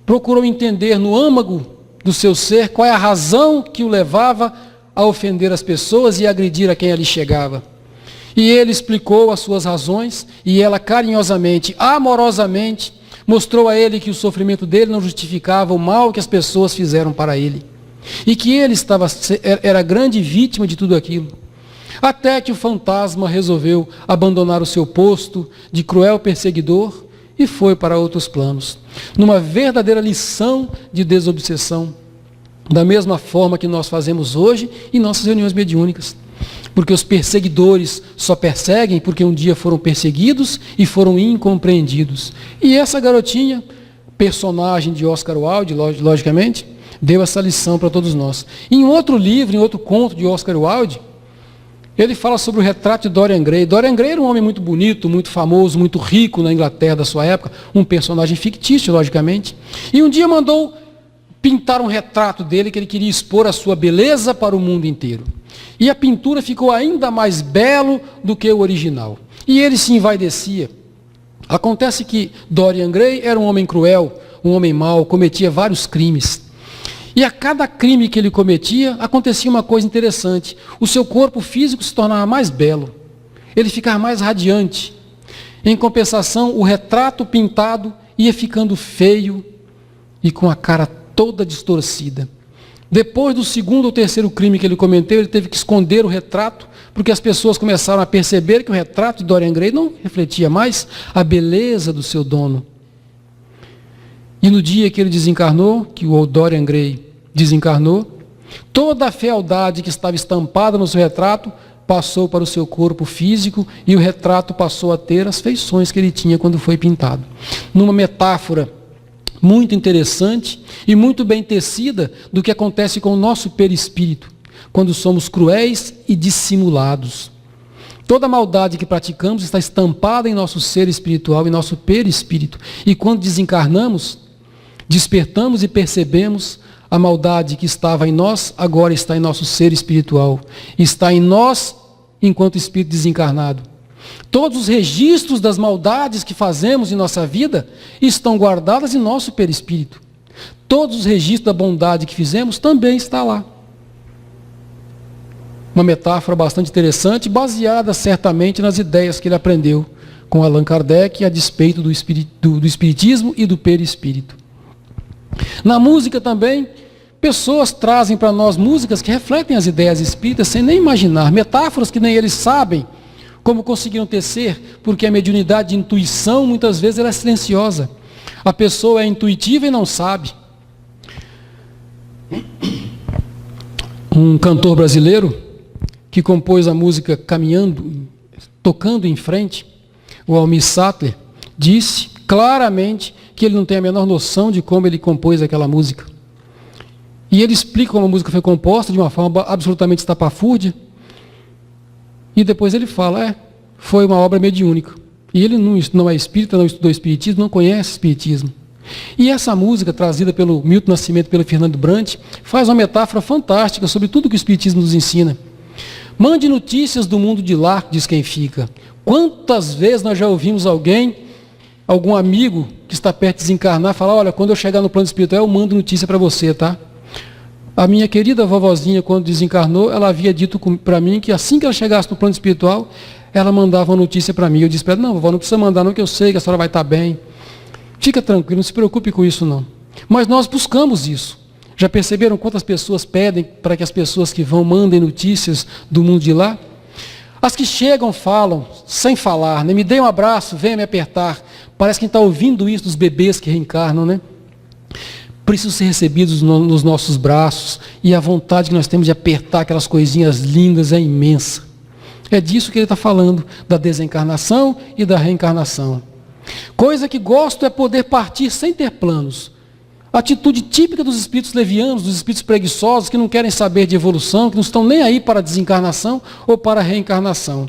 procurou entender no âmago do seu ser qual é a razão que o levava a ofender as pessoas e agredir a quem ali chegava. E ele explicou as suas razões e ela carinhosamente, amorosamente, mostrou a ele que o sofrimento dele não justificava o mal que as pessoas fizeram para ele. E que ele era a grande vítima de tudo aquilo. Até que o fantasma resolveu abandonar o seu posto de cruel perseguidor e foi para outros planos. Numa verdadeira lição de desobsessão. Da mesma forma que nós fazemos hoje em nossas reuniões mediúnicas. Porque os perseguidores só perseguem porque um dia foram perseguidos e foram incompreendidos. E essa garotinha, personagem de Oscar Wilde, logicamente, deu essa lição para todos nós. Em outro livro, em outro conto de Oscar Wilde, ele fala sobre o retrato de Dorian Gray. Dorian Gray era um homem muito bonito, muito famoso, muito rico na Inglaterra da sua época, um personagem fictício, logicamente. E um dia mandou pintar um retrato dele que ele queria expor a sua beleza para o mundo inteiro. E a pintura ficou ainda mais belo do que o original. E ele se envaidecia. Acontece que Dorian Gray era um homem cruel, um homem mau, cometia vários crimes. E a cada crime que ele cometia, acontecia uma coisa interessante. O seu corpo físico se tornava mais belo. Ele ficava mais radiante. Em compensação, o retrato pintado ia ficando feio e com a cara toda distorcida. Depois do segundo ou terceiro crime que ele cometeu, ele teve que esconder o retrato, porque as pessoas começaram a perceber que o retrato de Dorian Gray não refletia mais a beleza do seu dono. E no dia que ele desencarnou, que o Dorian Gray desencarnou, toda a fealdade que estava estampada no seu retrato passou para o seu corpo físico e o retrato passou a ter as feições que ele tinha quando foi pintado. Numa metáfora muito interessante e muito bem tecida do que acontece com o nosso perispírito, quando somos cruéis e dissimulados. Toda a maldade que praticamos está estampada em nosso ser espiritual, em nosso perispírito. E quando desencarnamos, despertamos e percebemos a maldade que estava em nós, agora está em nosso ser espiritual. Está em nós enquanto espírito desencarnado. Todos os registros das maldades que fazemos em nossa vida estão guardados em nosso perispírito. Todos os registros da bondade que fizemos também está lá. Uma metáfora bastante interessante, baseada certamente nas ideias que ele aprendeu com Allan Kardec a despeito do espiritismo e do perispírito. Na música também, pessoas trazem para nós músicas que refletem as ideias espíritas sem nem imaginar, metáforas que nem eles sabem como conseguiram tecer, porque a mediunidade de intuição, muitas vezes, ela é silenciosa. A pessoa é intuitiva e não sabe. Um cantor brasileiro, que compôs a música Caminhando, Tocando em Frente, o Almir Sater, disse claramente que ele não tem a menor noção de como ele compôs aquela música. E ele explica como a música foi composta de uma forma absolutamente estapafúrdia. E depois ele fala, foi uma obra mediúnica. E ele não é espírita, não estudou espiritismo, não conhece espiritismo. E essa música, trazida pelo Milton Nascimento e pelo Fernando Brant, faz uma metáfora fantástica sobre tudo que o espiritismo nos ensina. Mande notícias do mundo de lá, diz quem fica. Quantas vezes nós já ouvimos algum amigo que está perto de desencarnar, falar, olha, quando eu chegar no plano espiritual, eu mando notícia para você, tá? A minha querida vovozinha, quando desencarnou, ela havia dito para mim que assim que ela chegasse no plano espiritual, ela mandava uma notícia para mim. Eu disse para ela, não, vovó, não precisa mandar não, que eu sei que a senhora vai estar bem. Fica tranquilo, não se preocupe com isso não. Mas nós buscamos isso. Já perceberam quantas pessoas pedem para que as pessoas que vão mandem notícias do mundo de lá? As que chegam falam, sem falar, né? Me dê um abraço, venha me apertar. Parece que está ouvindo isso dos bebês que reencarnam, né? Precisam ser recebidos nos nossos braços, e a vontade que nós temos de apertar aquelas coisinhas lindas é imensa. É disso que ele está falando, da desencarnação e da reencarnação. Coisa que gosto é poder partir sem ter planos. Atitude típica dos espíritos levianos, dos espíritos preguiçosos, que não querem saber de evolução, que não estão nem aí para a desencarnação ou para a reencarnação.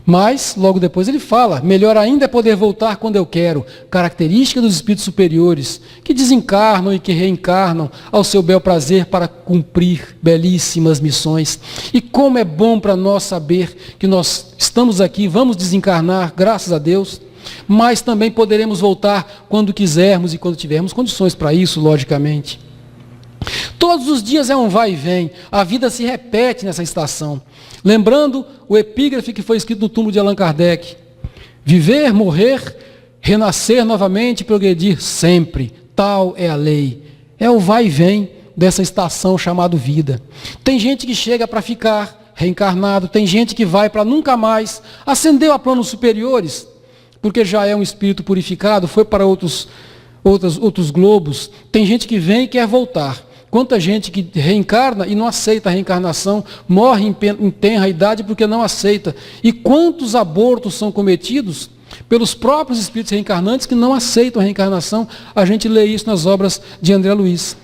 Mas, logo depois ele fala, melhor ainda é poder voltar quando eu quero, característica dos espíritos superiores, que desencarnam e que reencarnam ao seu bel prazer para cumprir belíssimas missões. E como é bom para nós saber que nós estamos aqui, vamos desencarnar, graças a Deus, mas também poderemos voltar quando quisermos e quando tivermos condições para isso, logicamente. Todos os dias é um vai e vem, a vida se repete nessa estação. Lembrando o epígrafe que foi escrito no túmulo de Allan Kardec: viver, morrer, renascer novamente e progredir sempre, tal é a lei. É o vai e vem dessa estação chamada vida. Tem gente que chega para ficar reencarnado, tem gente que vai para nunca mais, ascendeu a planos superiores, porque já é um espírito purificado, foi para outros globos. Tem gente que vem e quer voltar. Quanta gente que reencarna e não aceita a reencarnação, morre em tenra idade porque não aceita. E quantos abortos são cometidos pelos próprios espíritos reencarnantes que não aceitam a reencarnação? A gente lê isso nas obras de André Luiz.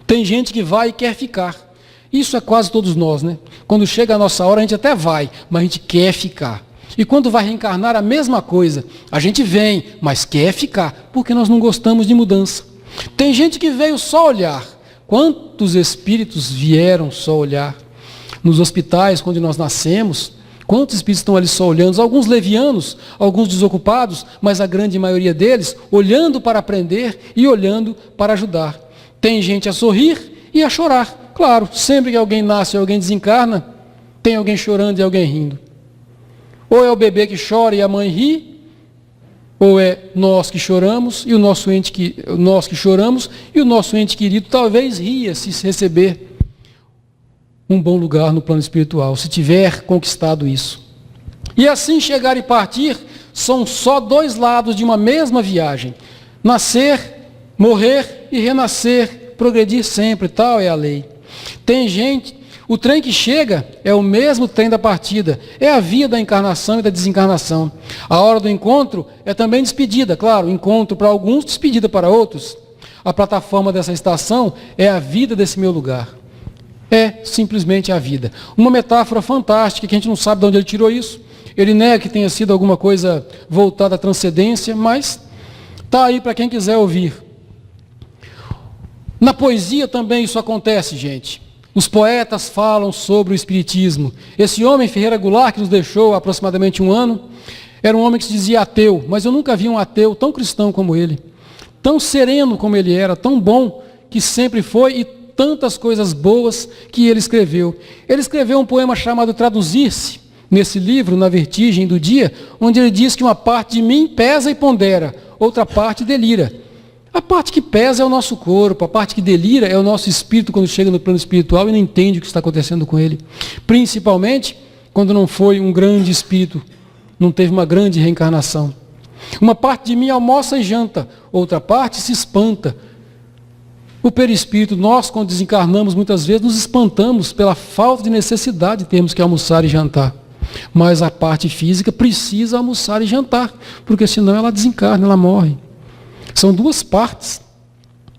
Tem gente que vai e quer ficar. Isso é quase todos nós, né? Quando chega a nossa hora, a gente até vai, mas a gente quer ficar. E quando vai reencarnar, a mesma coisa. A gente vem, mas quer ficar, porque nós não gostamos de mudança. Tem gente que veio só olhar. Quantos espíritos vieram só olhar? Nos hospitais, quando nós nascemos, quantos espíritos estão ali só olhando? Alguns levianos, alguns desocupados, mas a grande maioria deles olhando para aprender e olhando para ajudar. Tem gente a sorrir e a chorar. Claro, sempre que alguém nasce e alguém desencarna, tem alguém chorando e alguém rindo. Ou é o bebê que chora e a mãe ri, ou é nós que choramos e nós que choramos e o nosso ente querido talvez ria se receber um bom lugar no plano espiritual, se tiver conquistado isso. E assim chegar e partir são só dois lados de uma mesma viagem: nascer, morrer e renascer, progredir sempre, tal é a lei. Tem gente. O trem que chega é o mesmo trem da partida. É a via da encarnação e da desencarnação. A hora do encontro é também despedida, claro. Encontro para alguns, despedida para outros. A plataforma dessa estação é a vida desse meu lugar. É simplesmente a vida. Uma metáfora fantástica, que a gente não sabe de onde ele tirou isso. Ele nega que tenha sido alguma coisa voltada à transcendência, mas está aí para quem quiser ouvir. Na poesia também isso acontece, gente. Os poetas falam sobre o espiritismo. Esse homem, Ferreira Goulart, que nos deixou há aproximadamente um ano, era um homem que se dizia ateu, mas eu nunca vi um ateu tão cristão como ele, tão sereno como ele era, tão bom que sempre foi, e tantas coisas boas que ele escreveu. Ele escreveu um poema chamado Traduzir-se, nesse livro, Na Vertigem do Dia, onde ele diz que uma parte de mim pesa e pondera, outra parte delira. A parte que pesa é o nosso corpo, a parte que delira é o nosso espírito quando chega no plano espiritual e não entende o que está acontecendo com ele. Principalmente quando não foi um grande espírito, não teve uma grande reencarnação. Uma parte de mim almoça e janta, outra parte se espanta. O perispírito, nós quando desencarnamos muitas vezes nos espantamos pela falta de necessidade de termos que almoçar e jantar. Mas a parte física precisa almoçar e jantar, porque senão ela desencarna, ela morre. São duas partes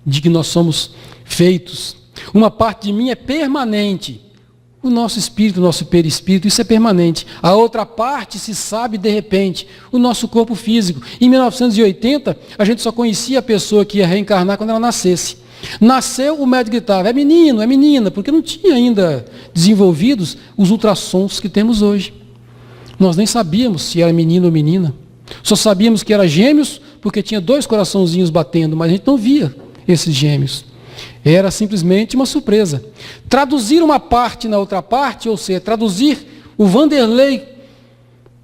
de que nós somos feitos. Uma parte de mim é permanente. O nosso espírito, o nosso perispírito, isso é permanente. A outra parte se sabe de repente, o nosso corpo físico. Em 1980, a gente só conhecia a pessoa que ia reencarnar quando ela nascesse. Nasceu, o médico gritava, é menino, é menina, porque não tinha ainda desenvolvidos os ultrassons que temos hoje. Nós nem sabíamos se era menino ou menina. Só sabíamos que era gêmeos, porque tinha 2 coraçãozinhos batendo, mas a gente não via esses gêmeos. Era simplesmente uma surpresa. Traduzir uma parte na outra parte, ou seja, traduzir o Vanderlei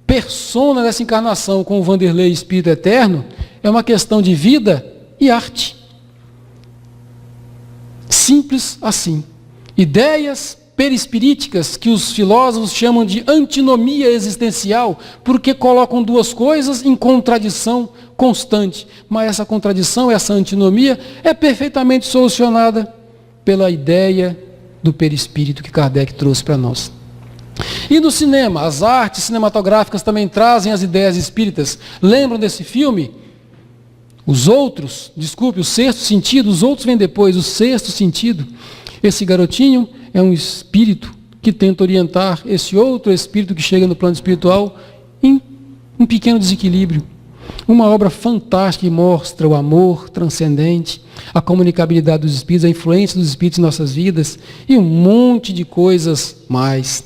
persona dessa encarnação com o Vanderlei Espírito Eterno, é uma questão de vida e arte. Simples assim. Ideias perispiríticas que os filósofos chamam de antinomia existencial, porque colocam duas coisas em contradição constante. Mas essa contradição, essa antinomia, é perfeitamente solucionada pela ideia do perispírito que Kardec trouxe para nós. E no cinema, as artes cinematográficas também trazem as ideias espíritas. Lembram desse filme? O Sexto Sentido, os outros vêm depois, o Sexto Sentido. Esse garotinho é um espírito que tenta orientar esse outro espírito que chega no plano espiritual em um pequeno desequilíbrio. Uma obra fantástica que mostra o amor transcendente, a comunicabilidade dos espíritos, a influência dos espíritos em nossas vidas e um monte de coisas mais.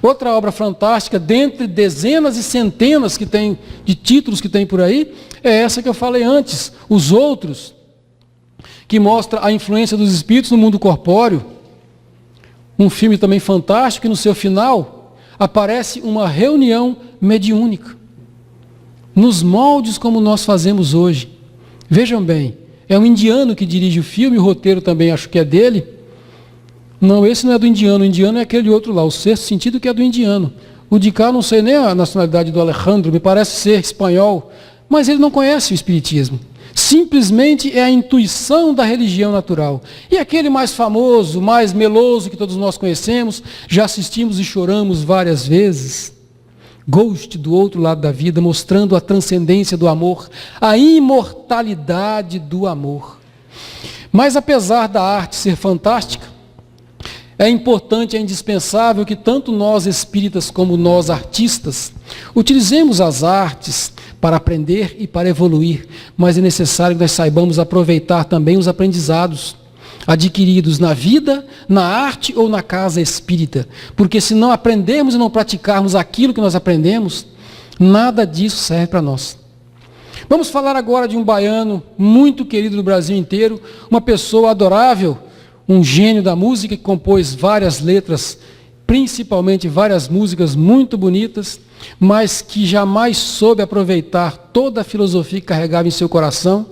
Outra obra fantástica, dentre dezenas e centenas que tem, de títulos que tem por aí, é essa que eu falei antes, Os Outros, que mostra a influência dos espíritos no mundo corpóreo. Um filme também fantástico, que no seu final aparece uma reunião mediúnica, nos moldes como nós fazemos hoje. Vejam bem, é um indiano que dirige o filme, o roteiro também acho que é dele. Não, esse não é do indiano, o indiano é aquele outro lá, o Sexto Sentido, que é do indiano. O de cá, não sei nem a nacionalidade do Alejandro, me parece ser espanhol, mas ele não conhece o espiritismo. Simplesmente é a intuição da religião natural. E aquele mais famoso, mais meloso que todos nós conhecemos, já assistimos e choramos várias vezes. Ghost, do outro lado da vida, mostrando a transcendência do amor, a imortalidade do amor. Mas apesar da arte ser fantástica, é importante, é indispensável que tanto nós espíritas como nós artistas utilizemos as artes para aprender e para evoluir, mas é necessário que nós saibamos aproveitar também os aprendizados adquiridos na vida, na arte ou na casa espírita, porque se não aprendermos e não praticarmos aquilo que nós aprendemos, nada disso serve para nós. Vamos falar agora de um baiano muito querido do Brasil inteiro, uma pessoa adorável, um gênio da música que compôs várias letras, principalmente várias músicas muito bonitas, mas que jamais soube aproveitar toda a filosofia que carregava em seu coração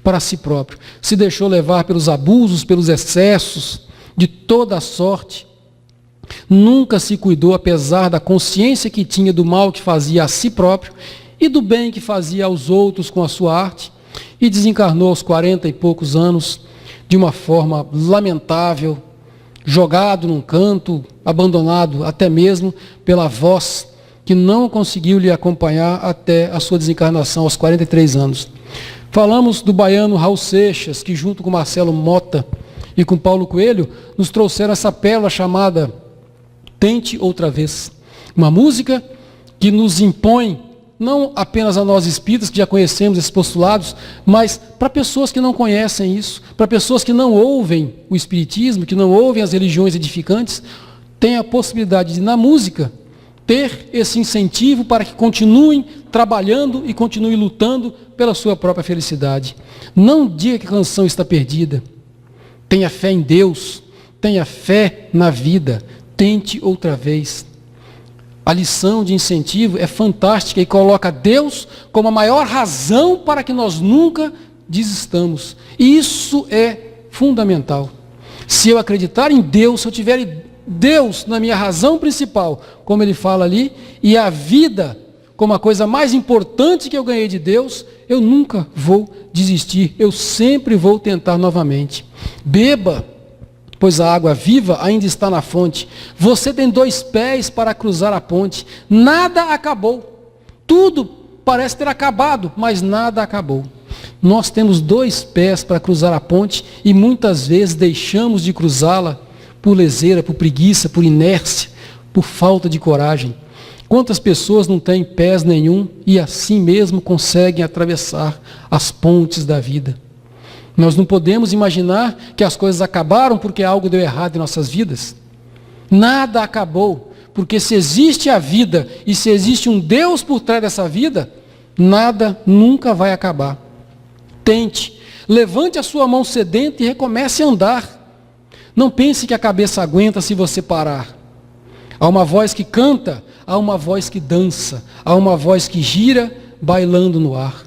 para si próprio. Se deixou levar pelos abusos, pelos excessos, de toda a sorte. Nunca se cuidou, apesar da consciência que tinha do mal que fazia a si próprio e do bem que fazia aos outros com a sua arte, e desencarnou aos 40 e poucos anos, de uma forma lamentável, jogado num canto, abandonado até mesmo pela voz que não conseguiu lhe acompanhar até a sua desencarnação aos 43 anos. Falamos do baiano Raul Seixas, que junto com Marcelo Mota e com Paulo Coelho, nos trouxeram essa pérola chamada Tente Outra Vez. Uma música que nos impõe, não apenas a nós espíritas, que já conhecemos esses postulados, mas para pessoas que não conhecem isso, para pessoas que não ouvem o espiritismo, que não ouvem as religiões edificantes, tem a possibilidade de, na música, ter esse incentivo para que continuem trabalhando e continuem lutando pela sua própria felicidade. Não diga que a canção está perdida. Tenha fé em Deus, tenha fé na vida, tente outra vez. A lição de incentivo é fantástica e coloca Deus como a maior razão para que nós nunca desistamos. E isso é fundamental. Se eu acreditar em Deus, se eu tiver Deus na minha razão principal, como ele fala ali, e a vida como a coisa mais importante que eu ganhei de Deus, eu nunca vou desistir, eu sempre vou tentar novamente. Beba, pois a água viva ainda está na fonte. Você tem 2 pés para cruzar a ponte. Nada acabou. Tudo parece ter acabado, mas nada acabou. Nós temos 2 pés para cruzar a ponte e muitas vezes deixamos de cruzá-la por leseira, por preguiça, por inércia, por falta de coragem. Quantas pessoas não têm pés nenhum e assim mesmo conseguem atravessar as pontes da vida? Nós não podemos imaginar que as coisas acabaram porque algo deu errado em nossas vidas. Nada acabou, porque se existe a vida e se existe um Deus por trás dessa vida, nada nunca vai acabar. Tente, levante a sua mão sedenta e recomece a andar. Não pense que a cabeça aguenta se você parar. Há uma voz que canta, há uma voz que dança, há uma voz que gira, bailando no ar.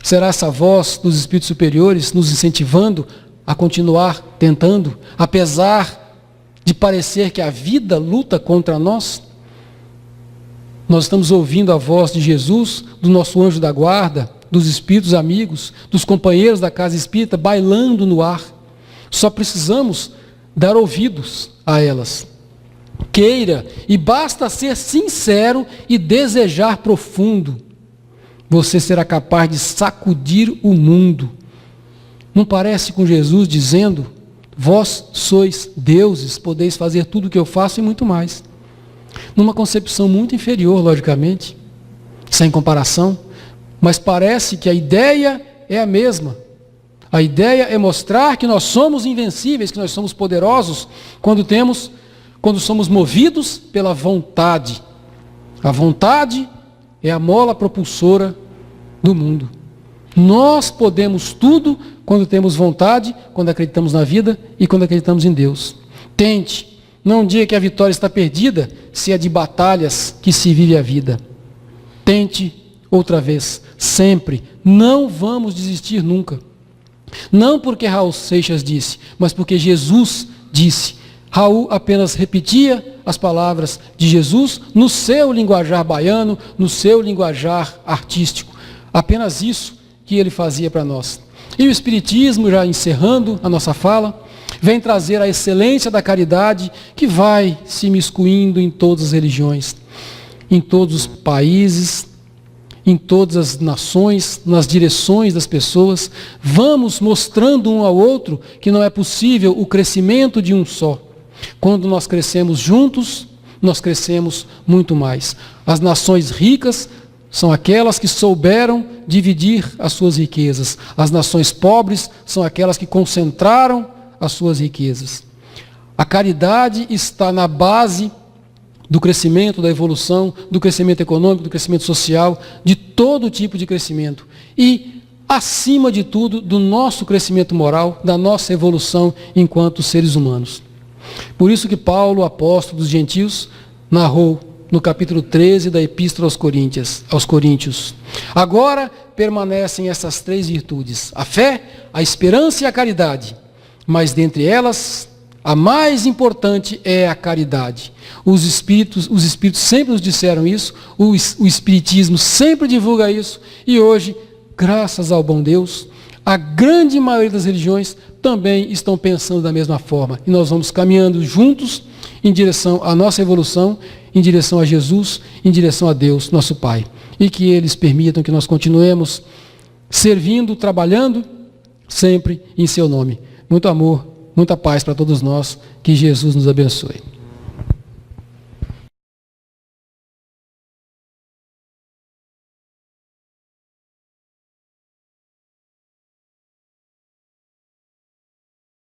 Será essa voz dos espíritos superiores nos incentivando a continuar tentando, apesar de parecer que a vida luta contra nós? Nós estamos ouvindo a voz de Jesus, do nosso anjo da guarda, dos espíritos amigos, dos companheiros da casa espírita, bailando no ar. Só precisamos dar ouvidos a elas. Queira, e basta ser sincero e desejar profundo. Você será capaz de sacudir o mundo. Não parece com Jesus dizendo: vós sois deuses, podeis fazer tudo o que eu faço e muito mais. Numa concepção muito inferior, logicamente, sem comparação, mas parece que a ideia é a mesma. A ideia é mostrar que nós somos invencíveis, que nós somos poderosos, quando somos movidos pela vontade. A vontade é a mola propulsora do mundo. Nós podemos tudo quando temos vontade, quando acreditamos na vida e quando acreditamos em Deus. Tente, não diga que a vitória está perdida, se é de batalhas que se vive a vida. Tente outra vez, sempre. Não vamos desistir nunca. Não porque Raul Seixas disse, mas porque Jesus disse. Raul apenas repetia as palavras de Jesus no seu linguajar baiano, no seu linguajar artístico. Apenas isso que ele fazia para nós. E o Espiritismo, já encerrando a nossa fala, vem trazer a excelência da caridade que vai se imiscuindo em todas as religiões, em todos os países, em todas as nações, nas direções das pessoas. Vamos mostrando um ao outro que não é possível o crescimento de um só. Quando nós crescemos juntos, nós crescemos muito mais. As nações ricas são aquelas que souberam dividir as suas riquezas. As nações pobres são aquelas que concentraram as suas riquezas. A caridade está na base do crescimento, da evolução, do crescimento econômico, do crescimento social, de todo tipo de crescimento. E, acima de tudo, do nosso crescimento moral, da nossa evolução enquanto seres humanos. Por isso que Paulo, apóstolo dos gentios, narrou no capítulo 13 da Epístola aos Coríntios. Agora permanecem essas 3 virtudes: a fé, a esperança e a caridade. Mas dentre elas, a mais importante é a caridade. Os espíritos sempre nos disseram isso, o Espiritismo sempre divulga isso, e hoje, graças ao bom Deus, a grande maioria das religiões também estão pensando da mesma forma. E nós vamos caminhando juntos em direção à nossa evolução, em direção a Jesus, em direção a Deus, nosso Pai. E que eles permitam que nós continuemos servindo, trabalhando, sempre em seu nome. Muito amor, muita paz para todos nós. Que Jesus nos abençoe.